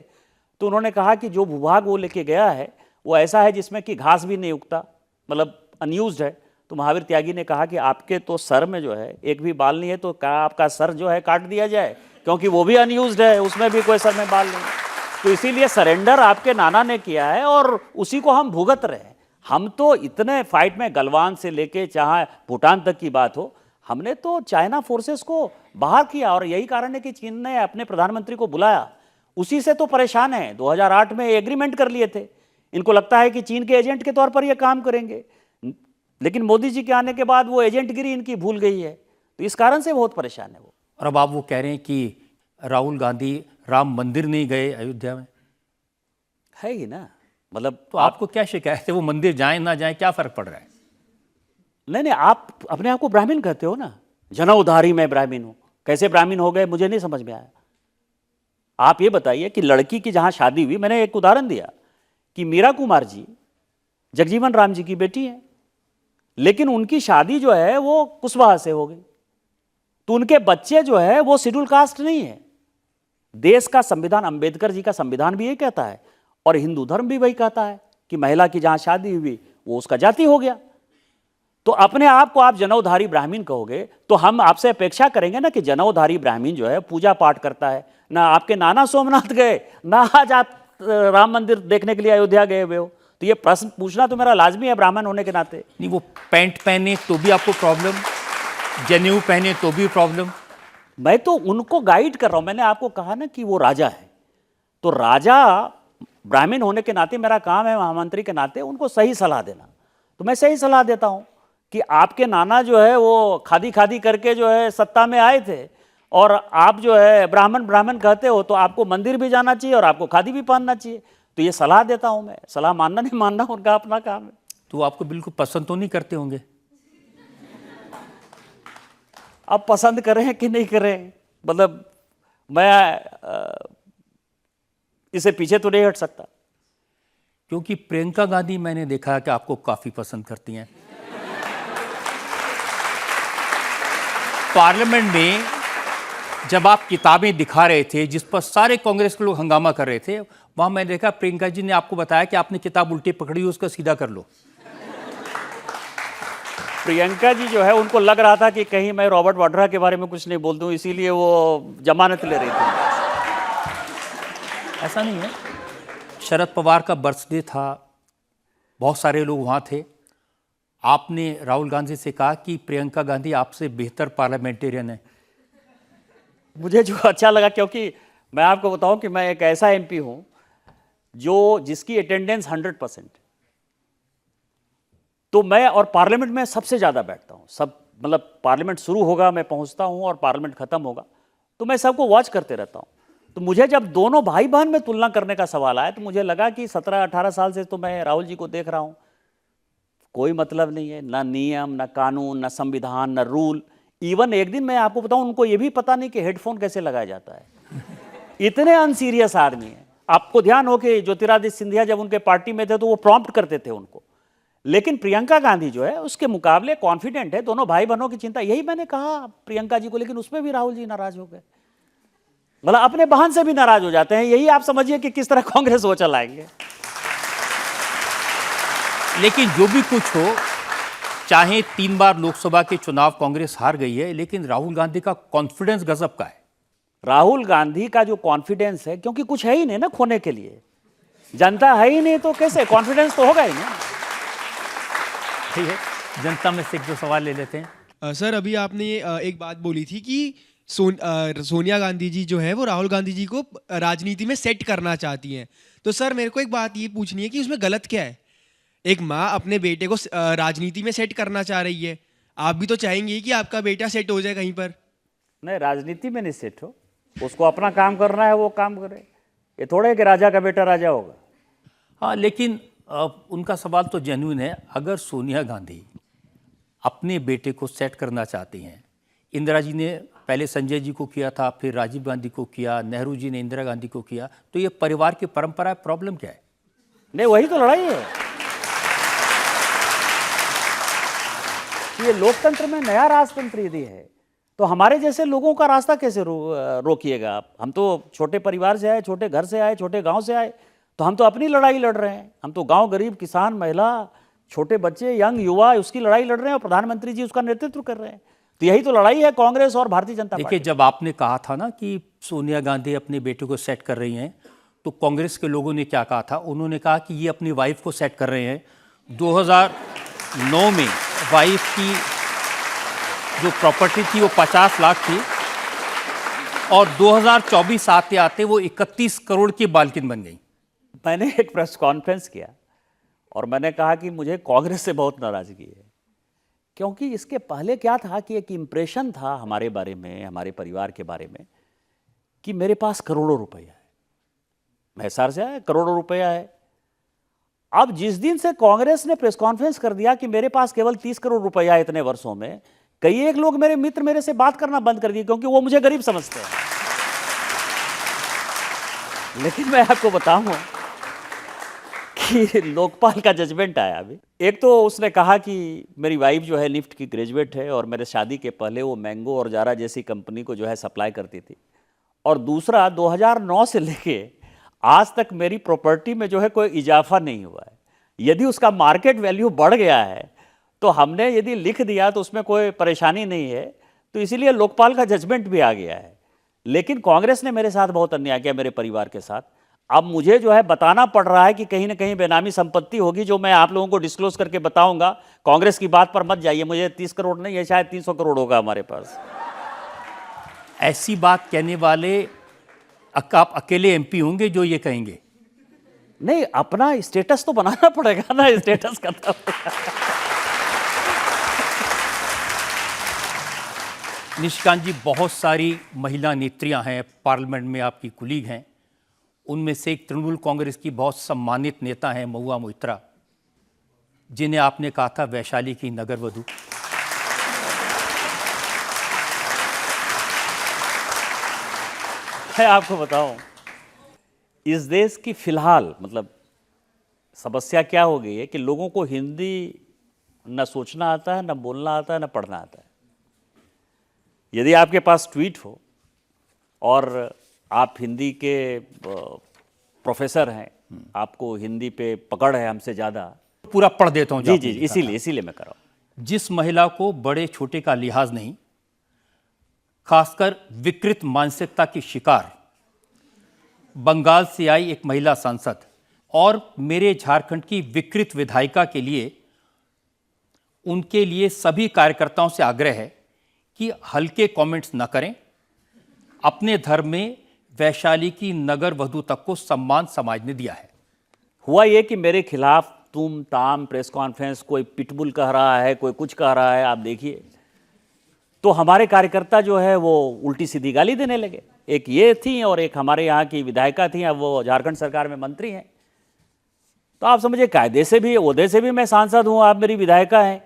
तो उन्होंने कहा कि जो भूभाग वो लेके गया है वो ऐसा है जिसमें कि घास भी नहीं उगता, मतलब अनयूज्ड है। तो महावीर त्यागी ने कहा कि आपके तो सर में जो है एक भी बाल नहीं है, तो क्या आपका सर जो है काट दिया जाए, क्योंकि वो भी अनयूज्ड है, उसमें भी कोई सर में बाल नहीं। तो इसीलिए सरेंडर आपके नाना ने किया है और उसी को हम भुगत रहे हैं। हम तो इतने फाइट में गलवान से लेके चाहे भूटान तक की बात हो, हमने तो चाइना फोर्सेस को बाहर किया, और यही कारण है कि चीन ने अपने प्रधानमंत्री को बुलाया। उसी से तो परेशान है। 2008 में एग्रीमेंट कर लिए थे, इनको लगता है कि चीन के एजेंट के तौर पर ये काम करेंगे, लेकिन मोदी जी के आने के बाद वो एजेंटगिरी इनकी भूल गई है। तो इस कारण से बहुत परेशान है वो। और अब आप वो कह रहे हैं कि राहुल गांधी राम मंदिर नहीं गए अयोध्या में, है ही ना, मतलब तो आपको क्या शिकायत है? वो मंदिर जाएं ना जाएं क्या फर्क पड़ रहा है? नहीं, आप अपने आप को ब्राह्मण कहते हो ना, जनउधारी मैं ब्राह्मण हूं। कैसे ब्राह्मण हो गए मुझे नहीं समझ में आया। आप ये बताइए कि लड़की की जहां शादी हुई, मैंने एक उदाहरण दिया कि मीरा कुमार जी जगजीवन राम जी की बेटी है, लेकिन उनकी शादी जो है वो कुशवाहा से हो गई, तो उनके बच्चे जो है वो शेड्यूल कास्ट नहीं है। देश का संविधान, अंबेडकर जी का संविधान भी ये कहता है, और हिंदू धर्म भी वही कहता है कि महिला की जहां शादी हुई वो उसका जाति हो गया। तो अपने आप को आप जनउधारी ब्राह्मण कहोगे, तो हम आपसे अपेक्षा करेंगे ना कि जनउधारी ब्राह्मण जो है पूजा पाठ करता है। ना आपके नाना सोमनाथ गए, ना आज आप राम मंदिर देखने के लिए अयोध्या गए हुए हो, तो ये प्रश्न पूछना तो मेरा लाजमी है ब्राह्मण होने के नाते। नहीं, वो पैंट पहने तो भी आपको प्रॉब्लम, जनेऊ पहने तो भी प्रॉब्लम। मैं तो उनको गाइड कर रहा हूं। मैंने आपको कहा ना कि वो राजा है, तो राजा ब्राह्मण होने के नाते मेरा काम है महामंत्री के नाते उनको सही सलाह देना। तो मैं सही सलाह देता हूं कि आपके नाना जो है वो खादी खादी करके जो है सत्ता में आए थे, और आप जो है ब्राह्मण ब्राह्मण कहते हो, तो आपको मंदिर भी जाना चाहिए और आपको खादी भी पहनना चाहिए। तो ये सलाह देता हूं मैं, सलाह मानना नहीं मानना उनका अपना काम है। तो आपको बिल्कुल पसंद तो नहीं करते होंगे? अब पसंद करें कि नहीं करें, मतलब मैं इसे पीछे तो नहीं हट सकता। क्योंकि प्रियंका गांधी मैंने देखा कि आपको काफी पसंद करती हैं। पार्लियामेंट में जब आप किताबें दिखा रहे थे जिस पर सारे कांग्रेस के लोग हंगामा कर रहे थे, वहां मैंने देखा प्रियंका जी ने आपको बताया कि आपने किताब उल्टी पकड़ी, उसका सीधा कर लो। प्रियंका जी जो है उनको लग रहा था कि कहीं मैं रॉबर्ट वाड्रा के बारे में कुछ नहीं बोल दूं, इसीलिए वो जमानत ले रही थी। ऐसा नहीं है। शरद पवार का बर्थडे था, बहुत सारे लोग वहाँ थे। आपने राहुल गांधी से कहा कि प्रियंका गांधी आपसे बेहतर पार्लियामेंटेरियन है। मुझे जो अच्छा लगा, क्योंकि मैं आपको बताऊं कि मैं एक ऐसा एमपी हूं जिसकी अटेंडेंस 100%, तो मैं और पार्लियामेंट में सबसे ज़्यादा बैठता हूं। सब मतलब पार्लियामेंट शुरू होगा मैं पहुंचता हूं और पार्लियामेंट खत्म होगा, तो मैं सबको वॉच करते रहता हूं। तो मुझे जब दोनों भाई बहन में तुलना करने का सवाल आया, तो मुझे लगा कि 17-18 साल से तो मैं राहुल जी को देख रहा हूं, कोई मतलब नहीं है, ना नियम, ना कानून, ना संविधान, ना रूल। इवन एक दिन मैं आपको बताऊं, उनको ये भी पता नहीं कि हेडफोन कैसे लगाया जाता है। इतने अनसीरियस आदमी हैं। आपको ध्यान हो कि ज्योतिरादित्य सिंधिया जब उनके पार्टी में थे तो वो प्रॉम्प्ट करते थे उनको, लेकिन प्रियंका गांधी जो है उसके मुकाबले कॉन्फिडेंट है। दोनों भाई बहनों की चिंता, यही मैंने कहा प्रियंका जी को, लेकिन उसमें भी राहुल जी नाराज हो गए। मतलब अपने बहन से भी नाराज हो जाते हैं। यही आप समझिए कि किस तरह कांग्रेस वो चलाएंगे। लेकिन जो भी कुछ हो, चाहे 3 बार लोकसभा के चुनाव कांग्रेस हार गई है, लेकिन राहुल गांधी का कॉन्फिडेंस गजब का है। राहुल गांधी का जो कॉन्फिडेंस है, क्योंकि कुछ है ही नहीं ना खोने के लिए, जनता है ही नहीं तो कैसे कॉन्फिडेंस तो होगा ही ना। ठीक है, जनता में से एक दो सवाल ले लेते हैं। सर, अभी आपने एक बात बोली थी कि सोनिया गांधी जी जो है वो राहुल गांधी जी को राजनीति में सेट करना चाहती हैं। तो सर, मेरे को एक बात ये पूछनी है कि उसमें गलत क्या है? एक माँ अपने बेटे को राजनीति में सेट करना चाह रही है, आप भी तो चाहेंगे कि आपका बेटा सेट हो जाए कहीं पर। नहीं, राजनीति में नहीं सेट हो, उसको अपना काम करना है, वो काम करे। ये थोड़ा है कि राजा का बेटा राजा होगा। हाँ, लेकिन उनका सवाल तो जेन्युइन है। अगर सोनिया गांधी अपने बेटे को सेट करना चाहती हैं, इंदिरा जी ने पहले संजय जी को किया था, फिर राजीव गांधी को किया, नेहरू जी ने इंदिरा गांधी को किया, तो ये परिवार की परंपरा है, प्रॉब्लम क्या है? नहीं, वही तो लड़ाई है। ये लोकतंत्र में नया राजतंत्र यदि है तो हमारे जैसे लोगों का रास्ता कैसे रोकिएगा आप? हम तो छोटे परिवार से आए, छोटे घर से आए, छोटे गांव से आए, तो हम तो अपनी लड़ाई लड़ रहे हैं। हम तो गांव, गरीब, किसान, महिला, छोटे बच्चे, यंग युवा, उसकी लड़ाई लड़ रहे हैं और प्रधानमंत्री जी उसका नेतृत्व कर रहे हैं। तो यही तो लड़ाई है कांग्रेस और भारतीय जनता पार्टी। देखिए, जब आपने कहा था ना कि सोनिया गांधी अपने बेटे को सेट कर रही हैं, तो कांग्रेस के लोगों ने क्या कहा था? उन्होंने कहा कि ये अपनी वाइफ को सेट कर रहे हैं। 2009 में वाइफ की जो प्रॉपर्टी थी वो 50 लाख थी और 2024 आते आते वो 31 करोड़ की मालकिन बन गई। मैंने एक प्रेस कॉन्फ्रेंस किया और मैंने कहा कि मुझे कांग्रेस से बहुत नाराजगी है, क्योंकि इसके पहले क्या था कि एक इम्प्रेशन था हमारे बारे में, हमारे परिवार के बारे में, कि मेरे पास करोड़ों रुपया है, मैं हिसार से आया, करोड़ों रुपया है। अब जिस दिन से कांग्रेस ने प्रेस कॉन्फ्रेंस कर दिया कि मेरे पास केवल 30 करोड़ रुपया है इतने वर्षों में, कई एक लोग, मेरे मित्र, मेरे से बात करना बंद कर दिए, क्योंकि वो मुझे गरीब समझते हैं। लेकिन मैं आपको बताऊं कि लोकपाल का जजमेंट आया अभी। एक तो उसने कहा कि मेरी वाइफ जो है निफ्ट की ग्रेजुएट है और मेरे शादी के पहले वो मैंगो और जारा जैसी कंपनी को जो है सप्लाई करती थी, और दूसरा 2009 से लेके आज तक मेरी प्रॉपर्टी में जो है कोई इजाफा नहीं हुआ है। यदि उसका मार्केट वैल्यू बढ़ गया है तो हमने यदि लिख दिया तो उसमें कोई परेशानी नहीं है, तो इसीलिए लोकपाल का जजमेंट भी आ गया है। लेकिन कांग्रेस ने मेरे साथ बहुत अन्याय किया, मेरे परिवार के साथ। अब मुझे जो है बताना पड़ रहा है कि कहीं ना कहीं बेनामी संपत्ति होगी, जो मैं आप लोगों को डिस्क्लोज करके बताऊंगा। कांग्रेस की बात पर मत जाइए, मुझे 30 करोड़ नहीं है, शायद 300 करोड़ होगा हमारे पास। ऐसी बात कहने वाले आप अकेले एमपी होंगे जो ये कहेंगे? नहीं, अपना स्टेटस तो बनाना पड़ेगा ना, स्टेटस का तो। निशिकांत जी, बहुत सारी महिला नेत्रियां हैं, पार्लियामेंट में आपकी कुलीग हैं। उनमें से एक तृणमूल कांग्रेस की बहुत सम्मानित नेता हैं महुआ मोइत्रा, जिन्हें आपने कहा था वैशाली की नगर वधू। मैं आपको बताऊं, इस देश की फिलहाल मतलब समस्या क्या हो गई है कि लोगों को हिंदी न सोचना आता है, न बोलना आता है, न पढ़ना आता है। यदि आपके पास ट्वीट हो और आप हिंदी के प्रोफेसर हैं, आपको हिंदी पे पकड़ है हमसे ज़्यादा, पूरा पढ़ देता हूं। जी, इसीलिए मैं कर रहा हूं। जिस महिला को बड़े छोटे का लिहाज नहीं, खासकर विकृत मानसिकता की शिकार, बंगाल से आई एक महिला सांसद और मेरे झारखंड की विकृत विधायिका के लिए, उनके लिए सभी कार्यकर्ताओं से आग्रह है कि हल्के कमेंट्स न करें। अपने धर्म में वैशाली की नगर वधू तक को सम्मान समाज ने दिया है। हुआ ये कि मेरे खिलाफ तुम ताम प्रेस कॉन्फ्रेंस, कोई पिटबुल कह रहा है, कोई कुछ कह रहा है, आप देखिए, तो हमारे कार्यकर्ता जो है वो उल्टी सीधी गाली देने लगे। एक ये थी और एक हमारे यहाँ की विधायिका थी, अब वो झारखंड सरकार में मंत्री हैं। तो आप समझिए, कायदे से भी, ओहदे से भी मैं सांसद हूँ, आप मेरी विधायिका हैं,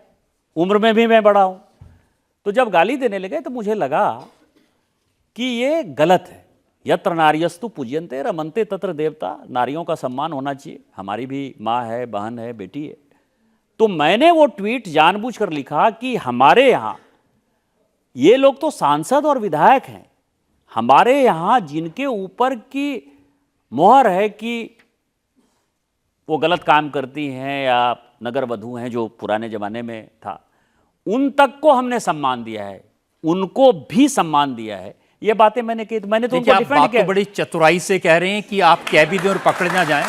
उम्र में भी मैं बड़ा हूँ। तो जब गाली देने लगे तो मुझे लगा कि ये गलत है। यत्र नार्यस्तु पूज्यन्ते रमन्ते तत्र देवता, नारियों का सम्मान होना चाहिए, हमारी भी माँ है, बहन है, बेटी है। तो मैंने वो ट्वीट जानबूझकर लिखा कि हमारे यहाँ ये लोग तो सांसद और विधायक हैं, हमारे यहाँ जिनके ऊपर की मोहर है कि वो गलत काम करती हैं या नगर वधू हैं, जो पुराने ज़माने में था, उन तक को हमने सम्मान दिया है, उनको भी सम्मान दिया है। ये बातें मैंने की, मैंने तो उनको आप डिफेंड बात किया। तो बड़ी चतुराई से कह रहे हैं कि आप कह भी दें और पकड़ ना जाएं,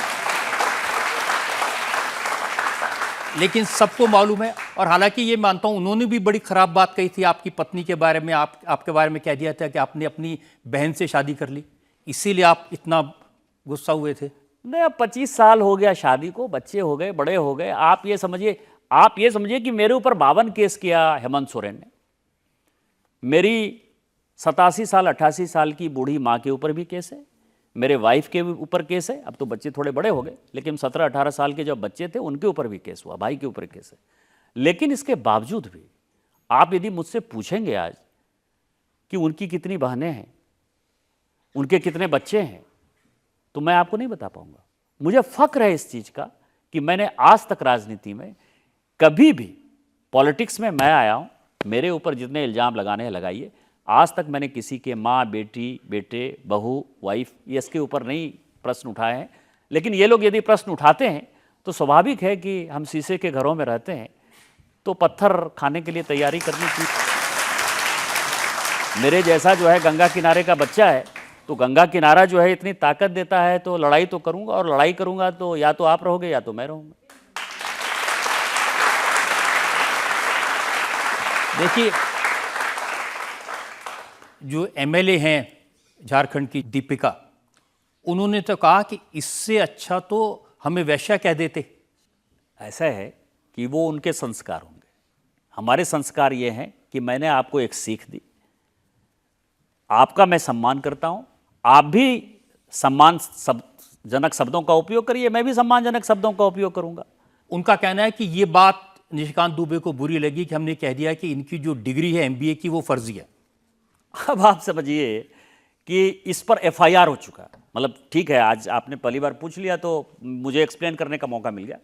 लेकिन सबको मालूम है। और हालांकि ये मानता हूं उन्होंने भी बड़ी खराब बात कही थी आपकी पत्नी के बारे में, आपके बारे में कह दिया था कि आपने अपनी बहन से शादी कर ली, इसीलिए आप इतना गुस्सा हुए थे। नहीं, अब 25 साल हो गया शादी को, बच्चे हो गए, बड़े हो गए। आप ये समझिए कि मेरे ऊपर 52 केस किया हेमंत सोरेन ने। मेरी 87 साल 88 साल की बूढ़ी माँ के ऊपर भी केस है, मेरे वाइफ के ऊपर केस है। अब तो बच्चे थोड़े बड़े हो गए, लेकिन 17-18 साल के जब बच्चे थे उनके ऊपर भी केस हुआ, भाई के ऊपर केस है। लेकिन इसके बावजूद भी आप यदि मुझसे पूछेंगे आज कि उनकी कितनी बहनें हैं, उनके कितने बच्चे हैं, तो मैं आपको नहीं बता पाऊंगा। मुझे फख्र है इस चीज़ का कि मैंने आज तक राजनीति में कभी भी, पॉलिटिक्स में मैं आया हूँ, मेरे ऊपर जितने इल्ज़ाम लगाने हैं लगाइए, आज तक मैंने किसी के माँ, बेटी, बेटे, बहू, वाइफ, ये इसके ऊपर नहीं प्रश्न उठाए हैं। लेकिन ये लोग यदि प्रश्न उठाते हैं तो स्वाभाविक है कि हम शीशे के घरों में रहते हैं, तो पत्थर खाने के लिए तैयारी करनी चाहिए। मेरे जैसा जो है गंगा किनारे का बच्चा है, तो गंगा किनारा जो है इतनी ताकत देता है, तो लड़ाई तो करूंगा, और लड़ाई करूंगा तो या तो आप रहोगे या तो मैं रहूंगा। देखिए, जो एमएलए हैं झारखंड की दीपिका, उन्होंने तो कहा कि इससे अच्छा तो हमें वैश्या कह देते। ऐसा है कि वो उनके संस्कार होंगे, हमारे संस्कार ये हैं कि मैंने आपको एक सीख दी, आपका मैं सम्मान करता हूं, आप भी सम्मानजनक शब्दों का उपयोग करिए, मैं भी सम्मानजनक शब्दों का उपयोग करूंगा। उनका कहना है कि ये बात निशिकांत दुबे को बुरी लगी कि हमने कह दिया कि इनकी जो डिग्री है एमबीए की वो फर्जी है। अब आप समझिए कि इस पर एफआईआर हो चुका, मतलब ठीक है, आज आपने पहली बार पूछ लिया तो मुझे एक्सप्लेन करने का मौका मिल गया।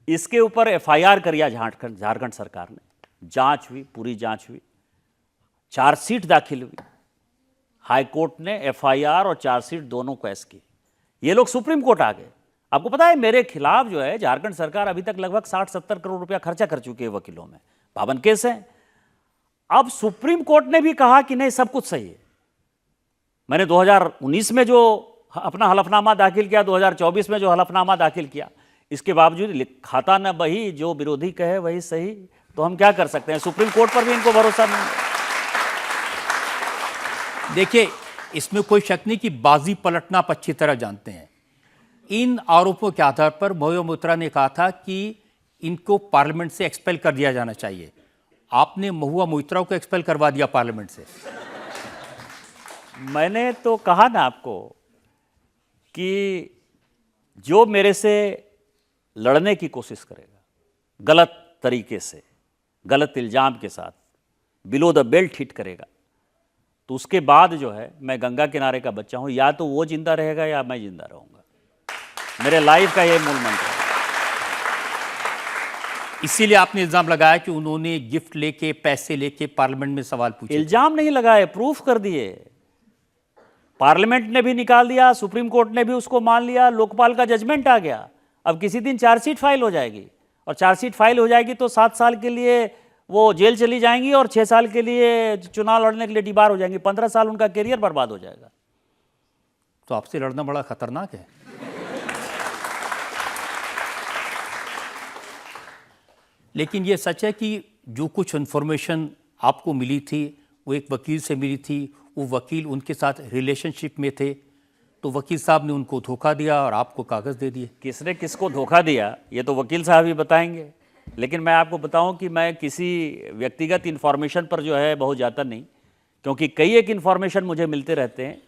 इसके ऊपर एफआईआर करिया झारखंड सरकार ने, जांच हुई, पूरी जांच हुई, चार्जशीट दाखिल हुई, हाई कोर्ट ने एफआईआर और चार्जशीट दोनों केस की। ये लोग सुप्रीम कोर्ट आ गए। आपको पता है मेरे खिलाफ जो है झारखंड सरकार अभी तक लगभग 60-70 करोड़ रुपया खर्चा कर चुकी है वकीलों में, 52 केस हैं। अब सुप्रीम कोर्ट ने भी कहा कि नहीं, सब कुछ सही है। मैंने 2019 में जो अपना हलफनामा दाखिल किया, 2024 में जो हलफनामा दाखिल किया, इसके बावजूद खाता न बही, जो विरोधी कहे वही सही। तो हम क्या कर सकते हैं, सुप्रीम कोर्ट पर भी इनको भरोसा नहीं। देखिए, इसमें कोई शक नहीं कि बाजी पलटना आप अच्छी तरह जानते हैं। इन आरोपों के आधार पर महुआ मोइत्रा ने कहा था कि इनको पार्लियामेंट से एक्सपेल कर दिया जाना चाहिए। आपने महुआ मोइत्रा को एक्सपेल करवा दिया पार्लियामेंट से। मैंने तो कहा ना आपको कि जो मेरे से लड़ने की कोशिश करेगा गलत तरीके से, गलत इल्जाम के साथ, बिलो द बेल्ट हिट करेगा, तो उसके बाद जो है, मैं गंगा किनारे का बच्चा हूं, या तो वो जिंदा रहेगा या मैं जिंदा रहूंगा। मेरे लाइफ का ये मूल मंत्र है। इसीलिए आपने इल्जाम लगाया कि उन्होंने गिफ्ट लेके, पैसे लेके पार्लियामेंट में सवाल पूछे। इल्जाम नहीं लगाए, प्रूफ कर दिए। पार्लियामेंट ने भी निकाल दिया, सुप्रीम कोर्ट ने भी उसको मान लिया, लोकपाल का जजमेंट आ गया। अब किसी दिन चार्जशीट फाइल हो जाएगी, और चार्जशीट फाइल हो जाएगी तो 7 साल के लिए वो जेल चली जाएंगी, और 6 साल के लिए चुनाव लड़ने के लिए डिबार हो जाएंगी। 15 साल उनका करियर बर्बाद हो जाएगा। तो आपसे लड़ना बड़ा खतरनाक है। लेकिन ये सच है कि जो कुछ इन्फॉर्मेशन आपको मिली थी वो एक वकील से मिली थी, वो वकील उनके साथ रिलेशनशिप में थे, तो वकील साहब ने उनको धोखा दिया और आपको कागज़ दे दिए। किसने किसको धोखा दिया ये तो वकील साहब ही बताएंगे। लेकिन मैं आपको बताऊं कि मैं किसी व्यक्तिगत इन्फॉर्मेशन पर जो है बहुत जाता नहीं, क्योंकि कई एक इन्फॉर्मेशन मुझे मिलते रहते हैं।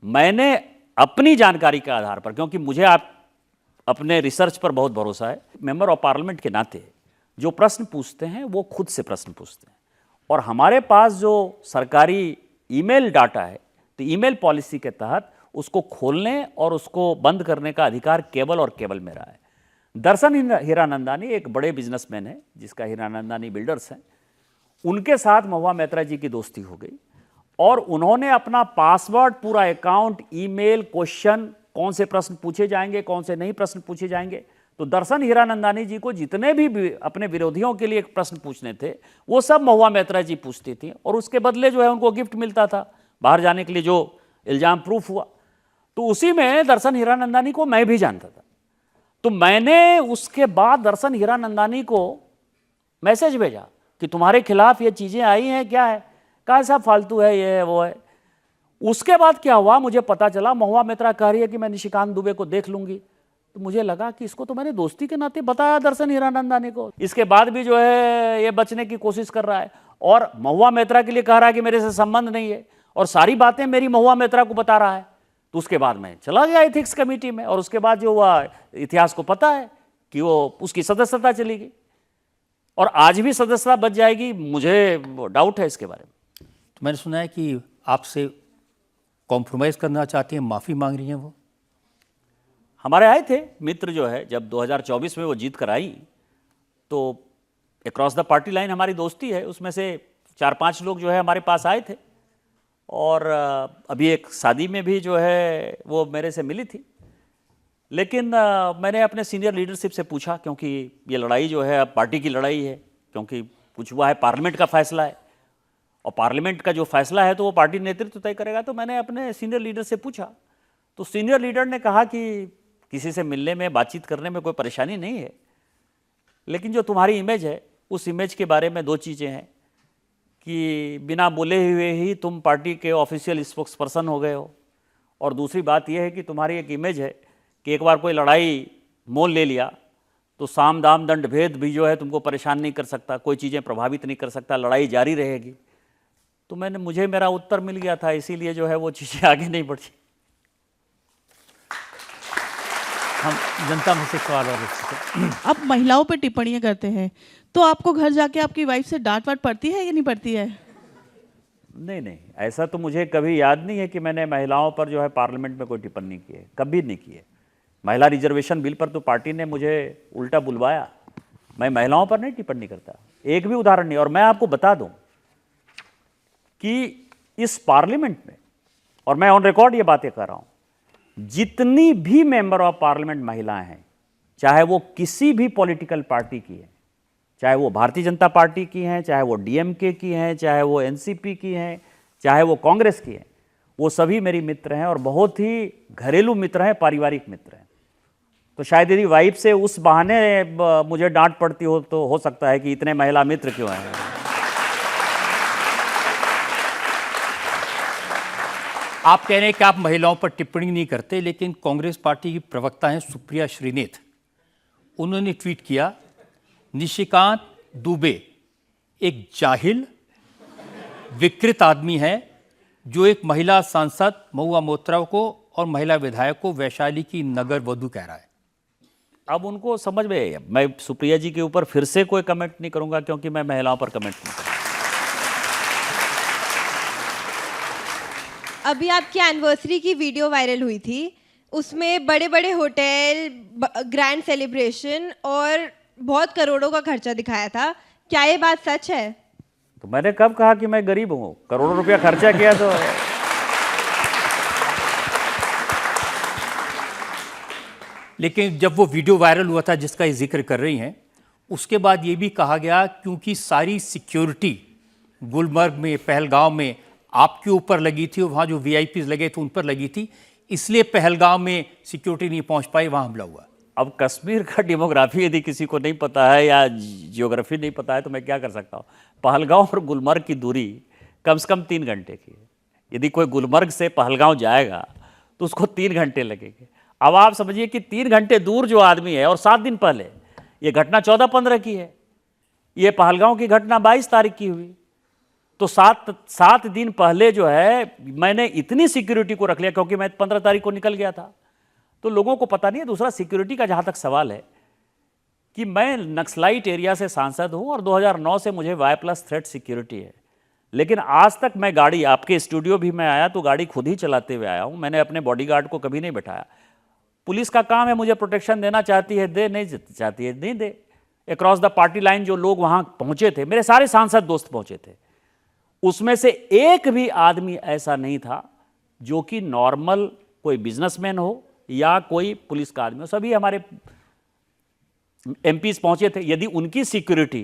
मैंने अपनी जानकारी के आधार पर, क्योंकि मुझे आप अपने रिसर्च पर बहुत भरोसा है, मेंबर ऑफ पार्लियामेंट के नाते जो प्रश्न पूछते हैं वो खुद से प्रश्न पूछते हैं, और हमारे पास जो सरकारी ईमेल डाटा है, तो ईमेल पॉलिसी के तहत उसको खोलने और उसको बंद करने का अधिकार केवल और केवल मेरा है। दर्शन हीरानंदानी एक बड़े बिजनेसमैन है, जिसका हीरानंदानी बिल्डर्स हैं, उनके साथ महुआ मोइत्रा जी की दोस्ती हो गई, और उन्होंने अपना पासवर्ड, पूरा अकाउंट, ईमेल, क्वेश्चन, कौन से प्रश्न पूछे जाएंगे, कौन से नहीं प्रश्न पूछे जाएंगे। तो दर्शन हीरानंदानी जी को जितने भी अपने विरोधियों के लिए एक प्रश्न पूछने थे, वो सब महुआ मैत्रा जी पूछती थी, और उसके बदले जो है उनको गिफ्ट मिलता था बाहर जाने के लिए, जो इल्जाम प्रूफ हुआ। तो उसी में दर्शन हीरानंदानी को मैं भी जानता था। तो मैंने उसके बाद दर्शन हीरानंदानी को मैसेज भेजा कि तुम्हारे खिलाफ ये चीज़ें आई हैं, क्या है? कहा साहब फालतू है, ये है, वो है। उसके बाद क्या हुआ, मुझे पता चला महुआ मैत्रा कह रही है कि मैं निशिकांत दुबे को देख लूंगी। तो मुझे लगा कि इसको तो मैंने दोस्ती के नाते बताया दर्शन हीरानंदानी को, इसके बाद भी जो है ये बचने की कोशिश कर रहा है, और महुआ मैत्रा के लिए कह रहा है कि मेरे से संबंध नहीं है, और सारी बातें मेरी महुआ मैत्रा को बता रहा है। तो उसके बाद मैं चला गया एथिक्स कमेटी में, और उसके बाद जो हुआ इतिहास को पता है कि वो उसकी सदस्यता चली गई, और आज भी सदस्यता बच जाएगी, मुझे डाउट है इसके बारे में। तो मैंने सुना है कि आपसे कॉम्प्रोमाइज़ करना चाहती हैं, माफ़ी मांग रही हैं वो। हमारे आए थे मित्र जो है, जब 2024 में वो जीत कर आई, तो अक्रॉस द पार्टी लाइन हमारी दोस्ती है, उसमें से 4-5 लोग जो है हमारे पास आए थे, और अभी एक शादी में भी जो है वो मेरे से मिली थी। लेकिन मैंने अपने सीनियर लीडरशिप से पूछा, क्योंकि ये लड़ाई जो है अब पार्टी की लड़ाई है, क्योंकि कुछ हुआ है, पार्लियामेंट का फैसला है, और पार्लियामेंट का जो फैसला है तो वो पार्टी नेतृत्व तय करेगा। तो मैंने अपने सीनियर लीडर से पूछा, तो सीनियर लीडर ने कहा कि किसी से मिलने में, बातचीत करने में कोई परेशानी नहीं है, लेकिन जो तुम्हारी इमेज है, उस इमेज के बारे में 2 चीज़ें हैं कि बिना बोले हुए ही तुम पार्टी के ऑफिशियल स्पोक्स पर्सन हो गए हो, और दूसरी बात यह है कि तुम्हारी एक इमेज है कि एक बार कोई लड़ाई मोल ले लिया तो साम दाम दंड भेद भी जो है तुमको परेशान नहीं कर सकता, कोई चीज़ें प्रभावित नहीं कर सकता, लड़ाई जारी रहेगी। तो मुझे मेरा उत्तर मिल गया था, इसीलिए जो है वो चीज़ें आगे नहीं बढ़ी। हम जनता मुझसे सवाल और पूछते हैं। आप महिलाओं पर टिप्पणियां करते हैं, तो आपको घर जाके आपकी वाइफ से डांट वाट पड़ती है या नहीं पड़ती है? नहीं, ऐसा तो मुझे कभी याद नहीं है कि मैंने महिलाओं पर जो है पार्लियामेंट में कोई टिप्पणी की है, कभी नहीं की है। महिला रिजर्वेशन बिल पर तो पार्टी ने मुझे उल्टा बुलवाया, मैं महिलाओं पर नहीं टिप्पणी करता, एक भी उदाहरण नहीं। और मैं आपको बता दूं कि इस पार्लियामेंट में, और मैं ऑन रिकॉर्ड ये बातें कर रहा हूं, जितनी भी मेंबर ऑफ पार्लियामेंट महिलाएं हैं, चाहे वो किसी भी पॉलिटिकल पार्टी की है, चाहे वो भारतीय जनता पार्टी की हैं, चाहे वो डीएमके की हैं, चाहे वो एनसीपी की हैं, चाहे वो कांग्रेस की हैं, वो सभी मेरी मित्र हैं, और बहुत ही घरेलू मित्र हैं, पारिवारिक मित्र हैं। तो शायद यदि वाइफ से उस बहाने मुझे डांट पड़ती हो तो हो सकता है कि इतने महिला मित्र क्यों हैं। आप कह रहे हैं कि आप महिलाओं पर टिप्पणी नहीं करते, लेकिन कांग्रेस पार्टी की प्रवक्ता हैं सुप्रिया श्रीनेत, उन्होंने ट्वीट किया, निशिकांत दुबे एक जाहिल विकृत आदमी है जो एक महिला सांसद महुआ मोत्रा को और महिला विधायक को वैशाली की नगर वधू कह रहा है। अब उनको समझ में, मैं सुप्रिया जी के ऊपर फिर से कोई कमेंट नहीं करूंगा, क्योंकि मैं महिलाओं पर कमेंट नहीं करूंगा। अभी आपकी एनिवर्सरी की वीडियो वायरल हुई थी, उसमें बड़े बड़े होटल, ग्रैंड सेलिब्रेशन और बहुत करोड़ों का खर्चा दिखाया था, क्या ये बात सच है? तो मैंने कब कहा कि मैं गरीब हूं? करोड़ों रुपया खर्चा किया तो। लेकिन जब वो वीडियो वायरल हुआ था जिसका ये जिक्र कर रही हैं, उसके बाद ये भी कहा गया क्योंकि सारी सिक्योरिटी गुलमर्ग में, पहलगांव में आपके ऊपर लगी थी, और वहाँ जो वीआईपी लगे थे उन पर लगी थी, इसलिए पहलगांव में सिक्योरिटी नहीं पहुँच पाई, वहाँ हमला हुआ। अब कश्मीर का डेमोग्राफी यदि किसी को नहीं पता है या जियोग्राफी नहीं पता है तो मैं क्या कर सकता हूँ। पहलगांव और गुलमर्ग की दूरी कम से कम 3 घंटे की है। यदि कोई गुलमर्ग से पहलगांव जाएगा तो उसको 3 घंटे लगेंगे। अब आप समझिए कि 3 घंटे दूर जो आदमी है, और 7 दिन पहले, ये घटना 14-15 की है, ये पहलगांव की घटना 22 तारीख की हुई, तो 7 दिन पहले जो है मैंने इतनी सिक्योरिटी को रख लिया, क्योंकि मैं 15 तारीख को निकल गया था, तो लोगों को पता नहीं है। दूसरा, सिक्योरिटी का जहाँ तक सवाल है कि मैं नक्सलाइट एरिया से सांसद हूँ और 2009 से मुझे Y+ थ्रेट सिक्योरिटी है, लेकिन आज तक मैं गाड़ी, आपके स्टूडियो भी मैं आया तो गाड़ी खुद ही चलाते हुए आया हूँ, मैंने अपने बॉडीगार्ड को कभी नहीं बैठाया। पुलिस का काम है मुझे प्रोटेक्शन देना, चाहती है दे, नहीं चाहती है नहीं दे। अक्रॉस द पार्टी लाइन जो लोग वहाँ पहुँचे थे, मेरे सारे सांसद दोस्त पहुँचे थे, उसमें से एक भी आदमी ऐसा नहीं था जो कि नॉर्मल कोई बिजनेसमैन हो या कोई पुलिस का आदमी हो। सभी हमारे एमपीज पहुंचे थे। यदि उनकी सिक्योरिटी,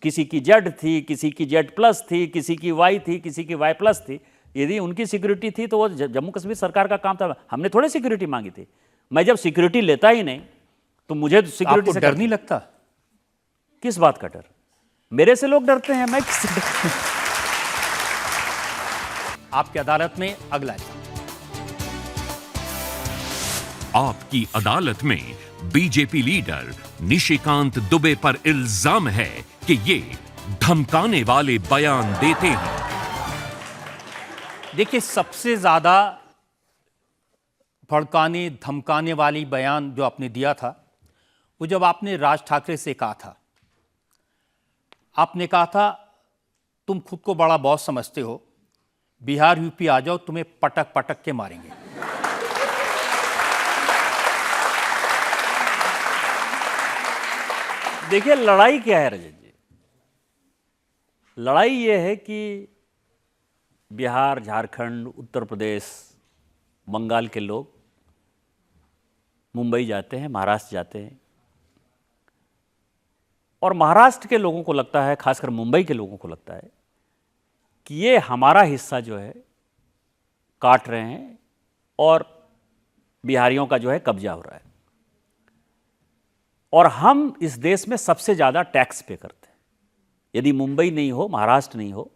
किसी की जेड थी, किसी की जेड प्लस थी, किसी की वाई थी, किसी की वाई प्लस थी, यदि उनकी सिक्योरिटी थी तो वो जम्मू कश्मीर सरकार का काम था। हमने थोड़े सिक्योरिटी मांगी थी। मैं जब सिक्योरिटी लेता ही नहीं तो मुझे सिक्योरिटी से डर नहीं लगता? किस बात का डर? मेरे से लोग डरते हैं, मैं किससे डरता हूं? आपकी अदालत में अगला है। आपकी अदालत में बीजेपी लीडर निशिकांत दुबे पर इल्जाम है कि ये धमकाने वाले बयान देते हैं। देखिए, सबसे ज्यादा भड़काने धमकाने वाली बयान जो आपने दिया था वो जब आपने राज ठाकरे से कहा था। आपने कहा था तुम खुद को बड़ा बॉस समझते हो, बिहार यूपी आ जाओ, तुम्हें पटक पटक के मारेंगे। देखिए, लड़ाई क्या है रजत जी? लड़ाई यह है कि बिहार, झारखंड, उत्तर प्रदेश, बंगाल के लोग मुंबई जाते हैं, महाराष्ट्र जाते हैं, और महाराष्ट्र के लोगों को लगता है, खासकर मुंबई के लोगों को लगता है कि ये हमारा हिस्सा जो है काट रहे हैं और बिहारियों का जो है कब्जा हो रहा है, और हम इस देश में सबसे ज़्यादा टैक्स पे करते हैं। यदि मुंबई नहीं हो, महाराष्ट्र नहीं हो,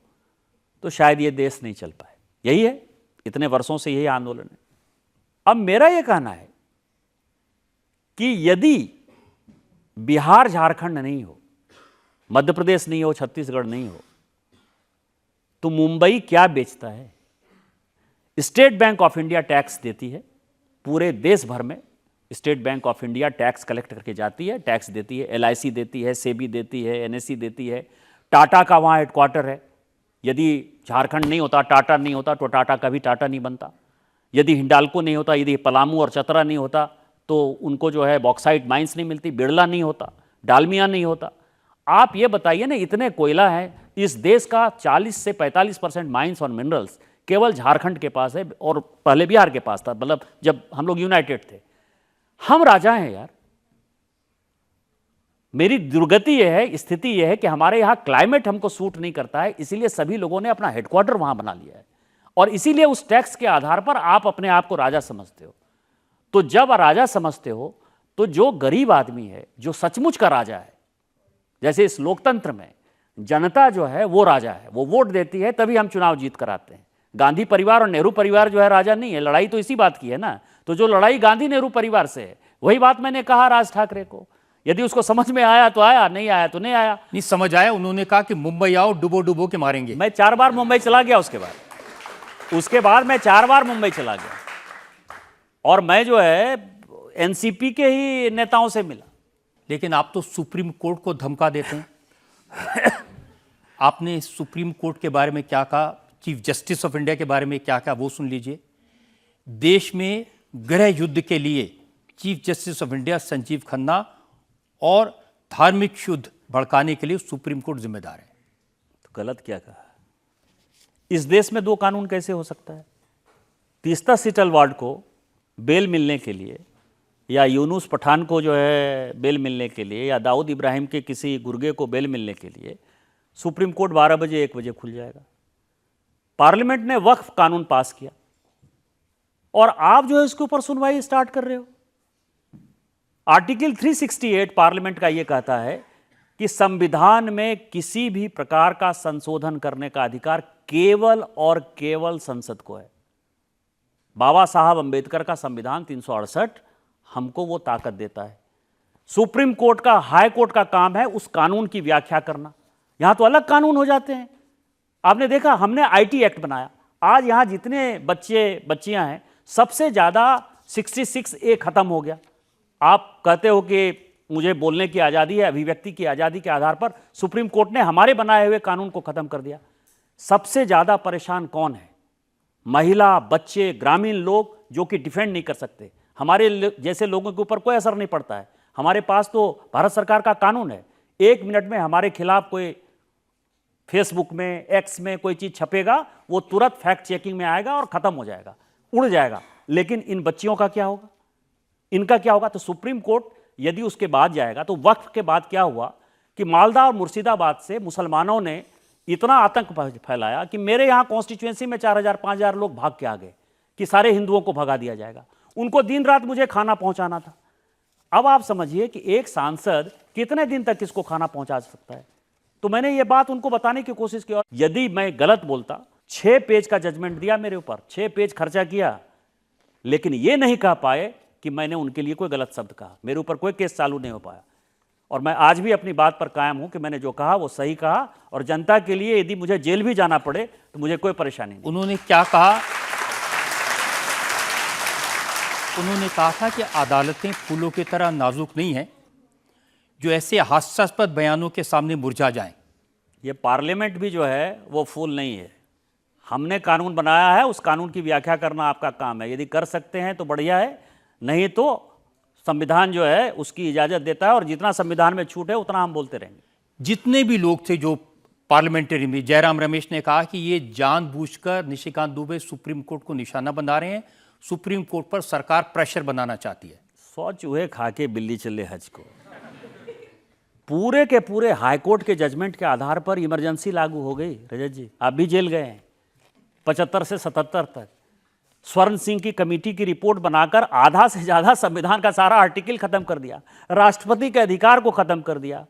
तो शायद ये देश नहीं चल पाए। यही है, इतने वर्षों से यही आंदोलन है। अब मेरा ये कहना है कि यदि बिहार, झारखंड नहीं हो, मध्य प्रदेश नहीं हो, छत्तीसगढ़ नहीं हो, तो मुंबई क्या बेचता है? State bank of India tax देती है, पूरे देश भर में state bank of India tax collect करके जाती है, टैक्स देती है। एलआईसी देती है, सेबी देती है, एनएससी देती है। टाटा का वहाँ हेडक्वार्टर है। यदि झारखंड नहीं होता, टाटा नहीं होता, तो टाटा का भी टाटा नहीं बनता। यदि हिंडाल्को नहीं होता, यदि पलामू और चतरा नहीं होता, तो उनको जो है बॉक्साइट माइंस नहीं मिलती। बिरला नहीं होता, डालमिया नहीं होता। आप ये बताइए ना, इतने कोयला है इस देश का, 40 से 45% माइंस और मिनरल्स केवल झारखंड के पास है, और पहले बिहार के पास था, मतलब जब हम लोग यूनाइटेड थे। हम राजा हैं यार। मेरी दुर्गति यह है, स्थिति यह है कि हमारे यहां क्लाइमेट हमको सूट नहीं करता है, इसीलिए सभी लोगों ने अपना हेडक्वार्टर वहां बना लिया है, और इसीलिए उस टैक्स के आधार पर आप अपने आप को राजा समझते हो। तो जब राजा समझते हो, तो जो गरीब आदमी है, जो सचमुच का राजा है, जैसे इस लोकतंत्र में जनता जो है वो राजा है, वो वोट देती है, तभी हम चुनाव जीत कर आते हैं। गांधी परिवार और नेहरू परिवार जो है राजा नहीं है। लड़ाई तो इसी बात की है ना। तो जो लड़ाई गांधी नेहरू परिवार से है, वही बात मैंने कहा राज ठाकरे को। यदि उसको समझ में आया तो आया, नहीं आया तो नहीं आया। नहीं समझ आया, उन्होंने कहा कि मुंबई आओ, डुबो डुबो के मारेंगे। मैं 4 बार मुंबई चला गया। उसके बाद मैं 4 बार मुंबई चला गया, और मैं जो है एनसीपी के ही नेताओं से मिला। लेकिन आप तो सुप्रीम कोर्ट को धमका देते हैं। आपने सुप्रीम कोर्ट के बारे में क्या कहा, चीफ जस्टिस ऑफ इंडिया के बारे में क्या कहा, वो सुन लीजिए। देश में गृह युद्ध के लिए chief justice of India Sanjeev Khanna और धार्मिक युद्ध भड़काने के लिए सुप्रीम कोर्ट जिम्मेदार है। तो गलत क्या कहा? इस देश में 2 कानून कैसे हो सकता है? तीस्ता सीटलवाड को बेल मिलने के लिए, या यूनुस पठान को जो है बेल मिलने के लिए, या दाऊद इब्राहिम के किसी गुर्गे को बेल मिलने के लिए सुप्रीम कोर्ट 12 बजे 1 बजे खुल जाएगा। पार्लियामेंट ने वक्फ कानून पास किया, और आप जो है इसके ऊपर सुनवाई स्टार्ट कर रहे हो। आर्टिकल 368 पार्लियामेंट का यह कहता है कि संविधान में किसी भी प्रकार का संशोधन करने का अधिकार केवल और केवल संसद को है। बाबा साहब अंबेडकर का संविधान 368 हमको वो ताकत देता है। सुप्रीम कोर्ट का, हाई कोर्ट का काम है उस कानून की व्याख्या करना। यहां तो अलग कानून हो जाते हैं। आपने देखा, हमने आईटी एक्ट बनाया। आज यहां जितने बच्चे बच्चियां हैं, सबसे ज्यादा 66A खत्म हो गया। आप कहते हो कि मुझे बोलने की आज़ादी है, अभिव्यक्ति की आज़ादी के आधार पर सुप्रीम कोर्ट ने हमारे बनाए हुए कानून को खत्म कर दिया। सबसे ज़्यादा परेशान कौन है? महिला, बच्चे, ग्रामीण लोग जो कि डिफेंड नहीं कर सकते। हमारे जैसे लोगों के ऊपर कोई असर नहीं पड़ता है। हमारे पास तो भारत सरकार का कानून है, 1 मिनट में हमारे खिलाफ कोई फेसबुक में, एक्स में कोई चीज छपेगा, वो तुरंत फैक्ट चेकिंग में आएगा और खत्म हो जाएगा, उड़ जाएगा। लेकिन इन बच्चियों का क्या होगा, इनका क्या होगा? तो सुप्रीम कोर्ट यदि उसके बाद जाएगा तो वक्फ के बाद क्या हुआ कि मालदा और मुर्शिदाबाद से मुसलमानों ने इतना आतंक फैलाया कि मेरे यहाँ कॉन्स्टिट्यूएंसी में 4000-5000 लोग भाग के आ गए कि सारे हिंदुओं को भगा दिया जाएगा। उनको दिन रात मुझे खाना पहुंचाना था। अब आप समझिए कि एक सांसद कितने दिन तक इसको खाना पहुंचा सकता है। तो मैंने ये बात उनको बताने की कोशिश की, और यदि मैं गलत बोलता, 6 पेज का जजमेंट दिया मेरे ऊपर, 6 पेज खर्चा किया, लेकिन ये नहीं कह पाए कि मैंने उनके लिए कोई गलत शब्द कहा। मेरे ऊपर कोई केस चालू नहीं हो पाया, और मैं आज भी अपनी बात पर कायम हूं कि मैंने जो कहा वो सही कहा, और जनता के लिए यदि मुझे जेल भी जाना पड़े तो मुझे कोई परेशानी नहीं। उन्होंने क्या कहा? उन्होंने कहा था कि अदालतें फूलों की तरह नाजुक नहीं हैं जो ऐसे हास्यास्पद बयानों के सामने मुरझा जाएं। ये पार्लियामेंट भी जो है वो फूल नहीं है। हमने कानून बनाया है, उस कानून की व्याख्या करना आपका काम है। यदि कर सकते हैं तो बढ़िया है, नहीं तो संविधान जो है उसकी इजाजत देता है, और जितना संविधान में छूट है उतना हम बोलते रहेंगे। जितने भी लोग थे जो पार्लियामेंट्री में, जयराम रमेश ने कहा कि ये जानबूझकर निशिकांत दुबे सुप्रीम कोर्ट को निशाना बना रहे हैं, सुप्रीम कोर्ट पर सरकार प्रेशर बनाना चाहती है। 100 चूहे खा के बिल्ली चले हज को। पूरे के पूरे हाईकोर्ट के जजमेंट के आधार पर इमरजेंसी लागू हो गई। रजत जी, आप भी जेल गए हैं 75 से 77 तक। स्वर्ण सिंह की कमेटी की रिपोर्ट बनाकर आधा से ज्यादा संविधान का सारा आर्टिकल खत्म कर दिया, राष्ट्रपति के अधिकार को खत्म कर दिया,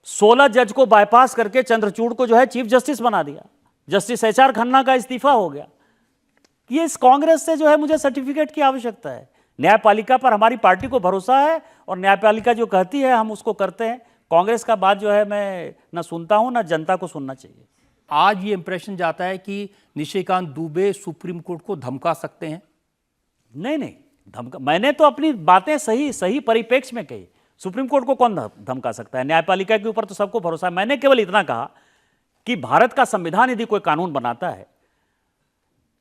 16 जज को बाईपास करके चंद्रचूड़ को जो है चीफ जस्टिस बना दिया, जस्टिस HR खन्ना का इस्तीफा हो गया। ये इस कांग्रेस से जो है मुझे सर्टिफिकेट की आवश्यकता है। न्यायपालिका पर हमारी पार्टी को भरोसा है, और न्यायपालिका जो कहती है हम उसको करते हैं। कांग्रेस का बात जो है मैं न सुनता हूं, न जनता को सुनना चाहिए। आज ये इंप्रेशन जाता है कि निशिकांत दुबे सुप्रीम कोर्ट को धमका सकते हैं। नहीं, धमका, मैंने तो अपनी बातें सही परिप्रेक्ष्य में कही। सुप्रीम कोर्ट को कौन धमका सकता है? न्यायपालिका के ऊपर तो सबको भरोसा है। मैंने केवल इतना कहा कि भारत का संविधान यदि कोई कानून बनाता है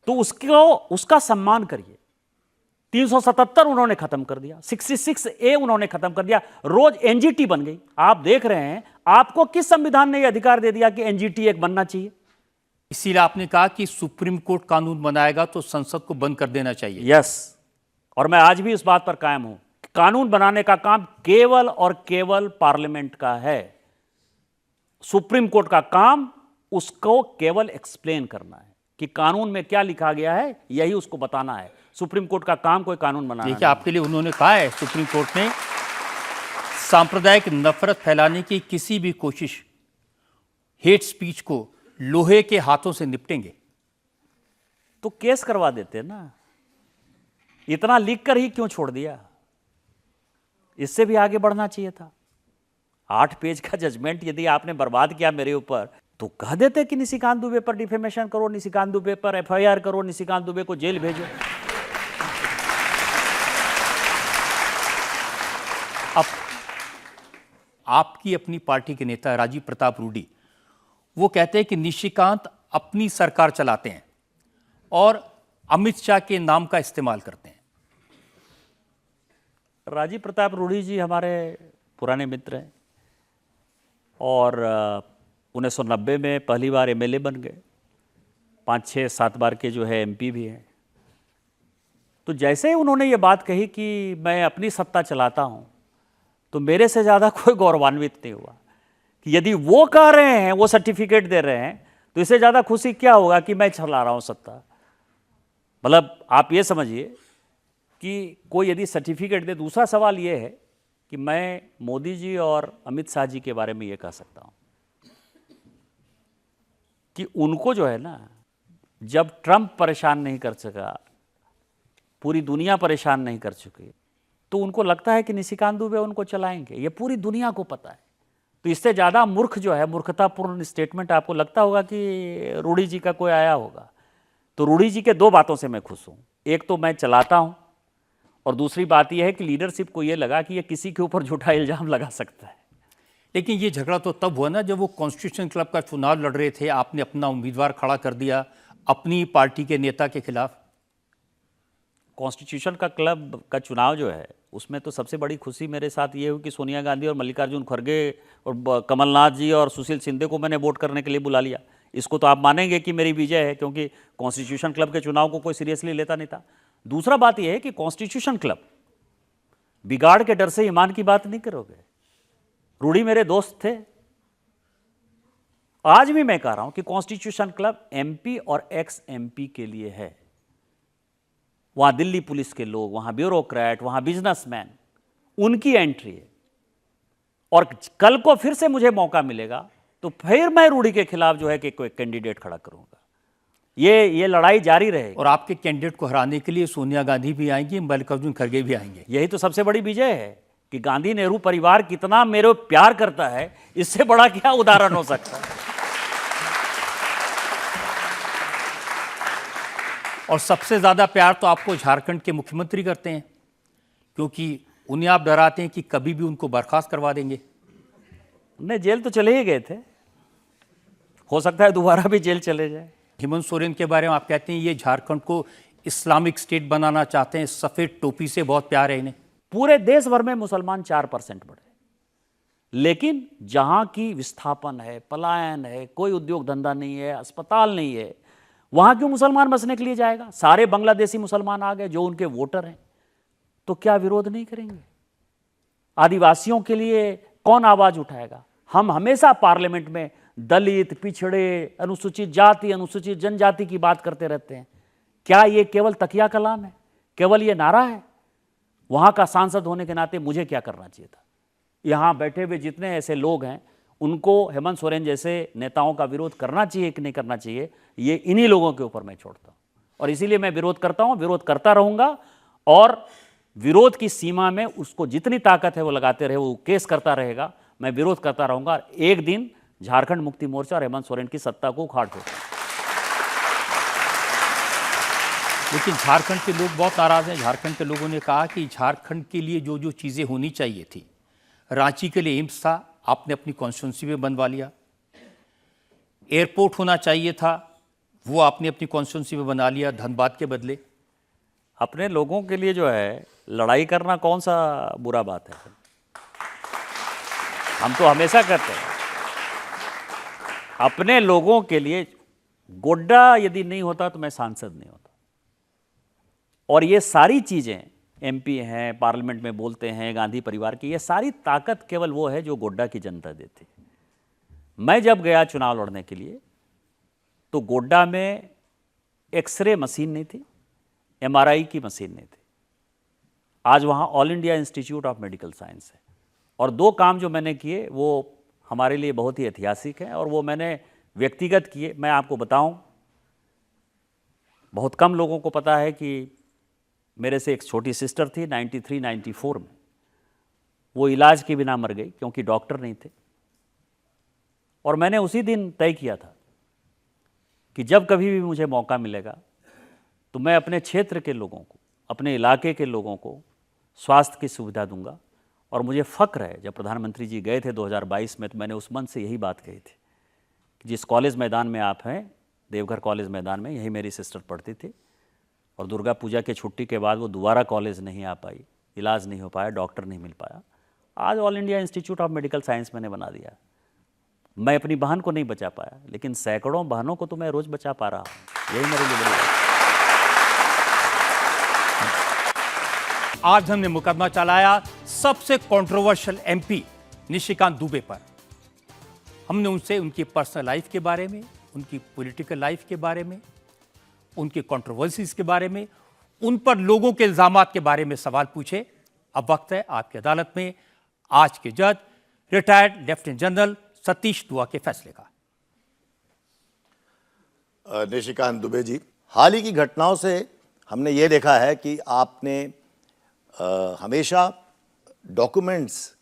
तो उसका सम्मान करिए। 377 उन्होंने खत्म कर दिया, 66A उन्होंने खत्म कर दिया, रोज NGT बन गई। आप देख रहे हैं, आपको किस संविधान ने यह अधिकार दे दिया कि NGT एक बनना चाहिए? इसीलिए आपने कहा कि सुप्रीम कोर्ट कानून बनाएगा तो संसद को बंद कर देना चाहिए। यस, और मैं आज भी इस बात पर कायम हूं, कानून बनाने का काम केवल और केवल पार्लियामेंट का है। सुप्रीम कोर्ट का काम उसको केवल एक्सप्लेन करना है कि कानून में क्या लिखा गया है, यही उसको बताना है। सुप्रीम कोर्ट का काम कोई कानून बनाना देखिए, आपके लिए उन्होंने कहा है सुप्रीम कोर्ट ने, सांप्रदायिक नफरत फैलाने की किसी भी कोशिश, हेट स्पीच को लोहे के हाथों से निपटेंगे। तो केस करवा देते ना, इतना लिख कर ही क्यों छोड़ दिया? इससे भी आगे बढ़ना चाहिए था। 8 पेज का जजमेंट यदि आपने बर्बाद किया मेरे ऊपर, तो कह देते कि निशिकांत दुबे पर डिफेमेशन करो, निशिकांत दुबे पर FIR करो, निशिकांत दुबे को जेल भेजो। अब आपकी अपनी पार्टी के नेता राजीव प्रताप रूडी, वो कहते हैं कि निशिकांत अपनी सरकार चलाते हैं और अमित शाह के नाम का इस्तेमाल करते हैं। राजीव प्रताप रूडी जी हमारे पुराने मित्र हैं, और 1990 में पहली बार MLA बन गए, 5, 6, 7 बार के जो है MP भी हैं। तो जैसे ही उन्होंने ये बात कही कि मैं अपनी सत्ता चलाता हूं, तो मेरे से ज़्यादा कोई गौरवान्वित नहीं हुआ कि यदि वो कह रहे हैं, वो सर्टिफिकेट दे रहे हैं, तो इससे ज़्यादा खुशी क्या होगा कि मैं चला रहा हूं सत्ता। मतलब आप ये समझिए कि कोई यदि सर्टिफिकेट दे। दूसरा सवाल ये है कि मैं मोदी जी और अमित शाह जी के बारे में ये कह सकता हूं कि उनको जो है ना, जब ट्रंप परेशान नहीं कर सका, पूरी दुनिया परेशान नहीं कर चुकी, तो उनको लगता है कि निशिकांत दुबे उनको चलाएंगे। ये पूरी दुनिया को पता है। तो इससे ज़्यादा मूर्ख जो है, मूर्खतापूर्ण स्टेटमेंट आपको लगता होगा कि रूडी जी का कोई आया होगा। तो रूडी जी के 2 बातों से मैं खुश हूँ। एक तो मैं चलाता हूँ, और दूसरी बात यह है कि लीडरशिप को ये लगा कि ये किसी के ऊपर झूठा इल्जाम लगा सकता है। लेकिन ये झगड़ा तो तब हुआ ना जब वो कॉन्स्टिट्यूशन क्लब का चुनाव लड़ रहे थे, आपने अपना उम्मीदवार खड़ा कर दिया अपनी पार्टी के नेता के खिलाफ। कॉन्स्टिट्यूशन का क्लब का चुनाव जो है उसमें तो सबसे बड़ी खुशी मेरे साथ ये हुई कि सोनिया गांधी और मल्लिकार्जुन खड़गे और कमलनाथ जी और सुशील शिंदे को मैंने वोट करने के लिए बुला लिया। इसको तो आप मानेंगे कि मेरी विजय है, क्योंकि कॉन्स्टिट्यूशन क्लब के चुनाव को कोई सीरियसली लेता नहीं था। दूसरा बात यह है कि कॉन्स्टिट्यूशन क्लब बिगाड़ के डर से ईमान की बात नहीं करोगे। रूडी मेरे दोस्त थे, आज भी मैं कह रहा हूं कि कॉन्स्टिट्यूशन क्लब एमपी और एक्स एमपी के लिए है। वहां दिल्ली पुलिस के लोग, वहां ब्यूरोक्रेट, वहां बिजनेसमैन, उनकी एंट्री है। और कल को फिर से मुझे मौका मिलेगा तो फिर मैं रूडी के खिलाफ जो है कि कोई कैंडिडेट खड़ा करूंगा। ये लड़ाई जारी रहेगी। और आपके कैंडिडेट को हराने के लिए सोनिया गांधी भी आएंगी, मल्लिकार्जुन खड़गे भी आएंगे। यही तो सबसे बड़ी विजय है कि गांधी नेहरू परिवार कितना मेरे प्यार करता है, इससे बड़ा क्या उदाहरण हो सकता है। और सबसे ज्यादा प्यार तो आपको झारखंड के मुख्यमंत्री करते हैं, क्योंकि उन्हें आप डराते हैं कि कभी भी उनको बर्खास्त करवा देंगे। नहीं, जेल तो चले ही गए थे, हो सकता है दोबारा भी जेल चले जाए। हेमंत सोरेन के बारे में आप कहते हैं ये झारखंड को इस्लामिक स्टेट बनाना चाहते हैं, सफेद टोपी से बहुत प्यार है इन्हें। पूरे देश भर में मुसलमान 4% बढ़े, लेकिन जहां की विस्थापन है, पलायन है, कोई उद्योग धंधा नहीं है, अस्पताल नहीं है, वहां क्यों मुसलमान बसने के लिए जाएगा? सारे बांग्लादेशी मुसलमान आ गए जो उनके वोटर हैं, तो क्या विरोध नहीं करेंगे? आदिवासियों के लिए कौन आवाज उठाएगा? हम हमेशा पार्लियामेंट में दलित, पिछड़े, अनुसूचित जाति, अनुसूचित जनजाति की बात करते रहते हैं। क्या ये केवल तकिया कलाम है? केवल ये नारा है? वहां का सांसद होने के नाते मुझे क्या करना चाहिए था? यहां बैठे हुए जितने ऐसे लोग हैं उनको हेमंत सोरेन जैसे नेताओं का विरोध करना चाहिए कि नहीं करना चाहिए, ये इन्हीं लोगों के ऊपर मैं छोड़ता हूं। और इसीलिए मैं विरोध करता हूं, विरोध करता रहूंगा, और विरोध की सीमा में उसको जितनी ताकत है वो लगाते रहे, वो केस करता रहेगा, मैं विरोध करता रहूंगा। एक दिन झारखंड मुक्ति मोर्चा और हेमंत सोरेन की सत्ता को उखाड़ देगा। लेकिन झारखंड के लोग बहुत नाराज हैं। झारखंड के लोगों ने कहा कि झारखंड के लिए जो जो चीज़ें होनी चाहिए थी, रांची के लिए एम्स था, आपने अपनी कॉन्स्टिट्यूंसी में बनवा लिया। एयरपोर्ट होना चाहिए था, वो आपने अपनी कॉन्स्टिट्यूंसी में बना लिया धनबाद के बदले। अपने लोगों के लिए जो है लड़ाई करना कौन सा बुरा बात है? हम तो हमेशा करते हैं अपने लोगों के लिए। गोड्डा यदि नहीं होता तो मैं सांसद नहीं होता। और ये सारी चीज़ें, एमपी हैं, पार्लियामेंट में बोलते हैं, गांधी परिवार की, ये सारी ताकत केवल वो है जो गोड्डा की जनता देती है। मैं जब गया चुनाव लड़ने के लिए तो गोड्डा में एक्सरे मशीन नहीं थी, एमआरआई की मशीन नहीं थी। आज वहाँ all India institute of medical science है। और 2 काम जो मैंने किए वो हमारे लिए बहुत ही ऐतिहासिक हैं, और वो मैंने व्यक्तिगत किए। मैं आपको बताऊं, बहुत कम लोगों को पता है कि मेरे से एक छोटी सिस्टर थी 93-94 में, वो इलाज के बिना मर गई क्योंकि डॉक्टर नहीं थे। और मैंने उसी दिन तय किया था कि जब कभी भी मुझे मौका मिलेगा तो मैं अपने क्षेत्र के लोगों को, अपने इलाके के लोगों को स्वास्थ्य की सुविधा दूंगा। और मुझे फ़ख्र है, जब प्रधानमंत्री जी गए थे 2022 में, तो मैंने उस मन से यही बात कही थी कि जिस कॉलेज मैदान में आप हैं, देवघर कॉलेज मैदान में, यही मेरी सिस्टर पढ़ती थी। और दुर्गा पूजा के छुट्टी के बाद वो दोबारा कॉलेज नहीं आ पाई, इलाज नहीं हो पाया, डॉक्टर नहीं मिल पाया। आज all India institute of medical science मैंने बना दिया। मैं अपनी बहन को नहीं बचा पाया, लेकिन सैकड़ों बहनों को तो मैं रोज़ बचा पा रहा हूँ। यही मेरे लिए बड़ी बात है। आज हमने मुकदमा चलाया सबसे कंट्रोवर्शियल एमपी निशिकांत दुबे पर। हमने उनसे उनकी पर्सनल लाइफ के बारे में, उनकी पॉलिटिकल लाइफ के बारे में, उनके कंट्रोवर्सीज के बारे में, उन पर लोगों के इल्जामात के बारे में सवाल पूछे। अब वक्त है आपकी अदालत में आज के जज रिटायर्ड लेफ्टिनेंट जनरल सतीश दुआ के फैसले का। निशिकांत दुबे जी, हाल ही की घटनाओं से हमने ये देखा है कि आपने हमेशा डॉक्यूमेंट्स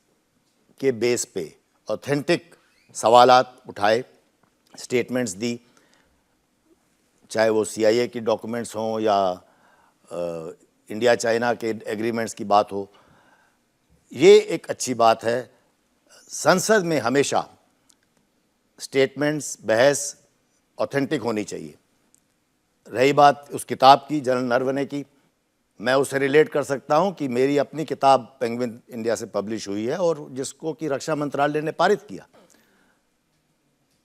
के बेस पे ऑथेंटिक सवालात उठाए, स्टेटमेंट्स दी, चाहे वो CIA की डॉक्यूमेंट्स हों या इंडिया चाइना के एग्रीमेंट्स की बात हो। ये एक अच्छी बात है। संसद में हमेशा स्टेटमेंट्स, बहस ऑथेंटिक होनी चाहिए। रही बात उस किताब की, जनरल नरवणे की, मैं उससे रिलेट कर सकता हूं कि मेरी अपनी किताब पेंगुइन इंडिया से पब्लिश हुई है और जिसको कि रक्षा मंत्रालय ने पारित किया।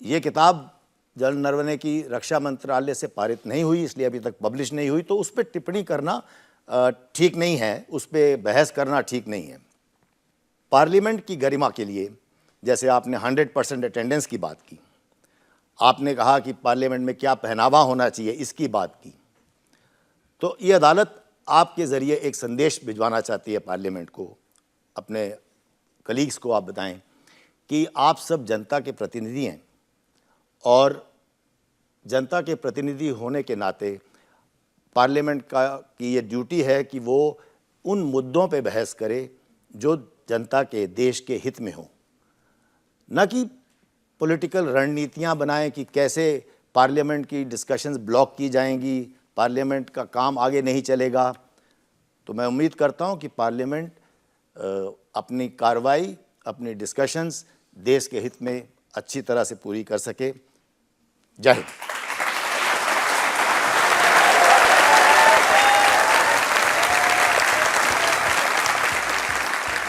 ये किताब जनरल नरवणे की रक्षा मंत्रालय से पारित नहीं हुई, इसलिए अभी तक पब्लिश नहीं हुई, तो उस पर टिप्पणी करना ठीक नहीं है, उस पर बहस करना ठीक नहीं है। पार्लियामेंट की गरिमा के लिए, जैसे आपने 100% अटेंडेंस की बात की, आपने कहा कि पार्लियामेंट में क्या पहनावा होना चाहिए, इसकी बात की, तो ये अदालत आपके ज़रिए एक संदेश भिजवाना चाहती है पार्लियामेंट को, अपने कलीग्स को आप बताएं कि आप सब जनता के प्रतिनिधि हैं और जनता के प्रतिनिधि होने के नाते पार्लियामेंट की ये ड्यूटी है कि वो उन मुद्दों पे बहस करे जो जनता के, देश के हित में हो, न कि पॉलिटिकल रणनीतियां बनाएं कि कैसे पार्लियामेंट की डिस्कशंस ब्लॉक की जाएंगी, पार्लियामेंट का काम आगे नहीं चलेगा। तो मैं उम्मीद करता हूं कि पार्लियामेंट अपनी कार्रवाई, अपनी डिस्कशंस देश के हित में अच्छी तरह से पूरी कर सके। जय हिंद।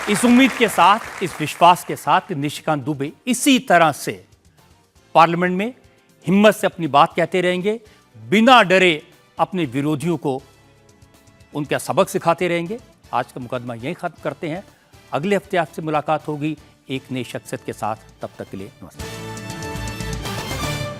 इस उम्मीद के साथ, इस विश्वास के साथ कि निशिकांत दुबे इसी तरह से पार्लियामेंट में हिम्मत से अपनी बात कहते रहेंगे, बिना डरे अपने विरोधियों को उनका सबक सिखाते रहेंगे। आज का मुकदमा यहीं खत्म करते हैं। अगले हफ्ते आपसे मुलाकात होगी एक नई शख्सियत के साथ। तब तक के लिए नमस्ते।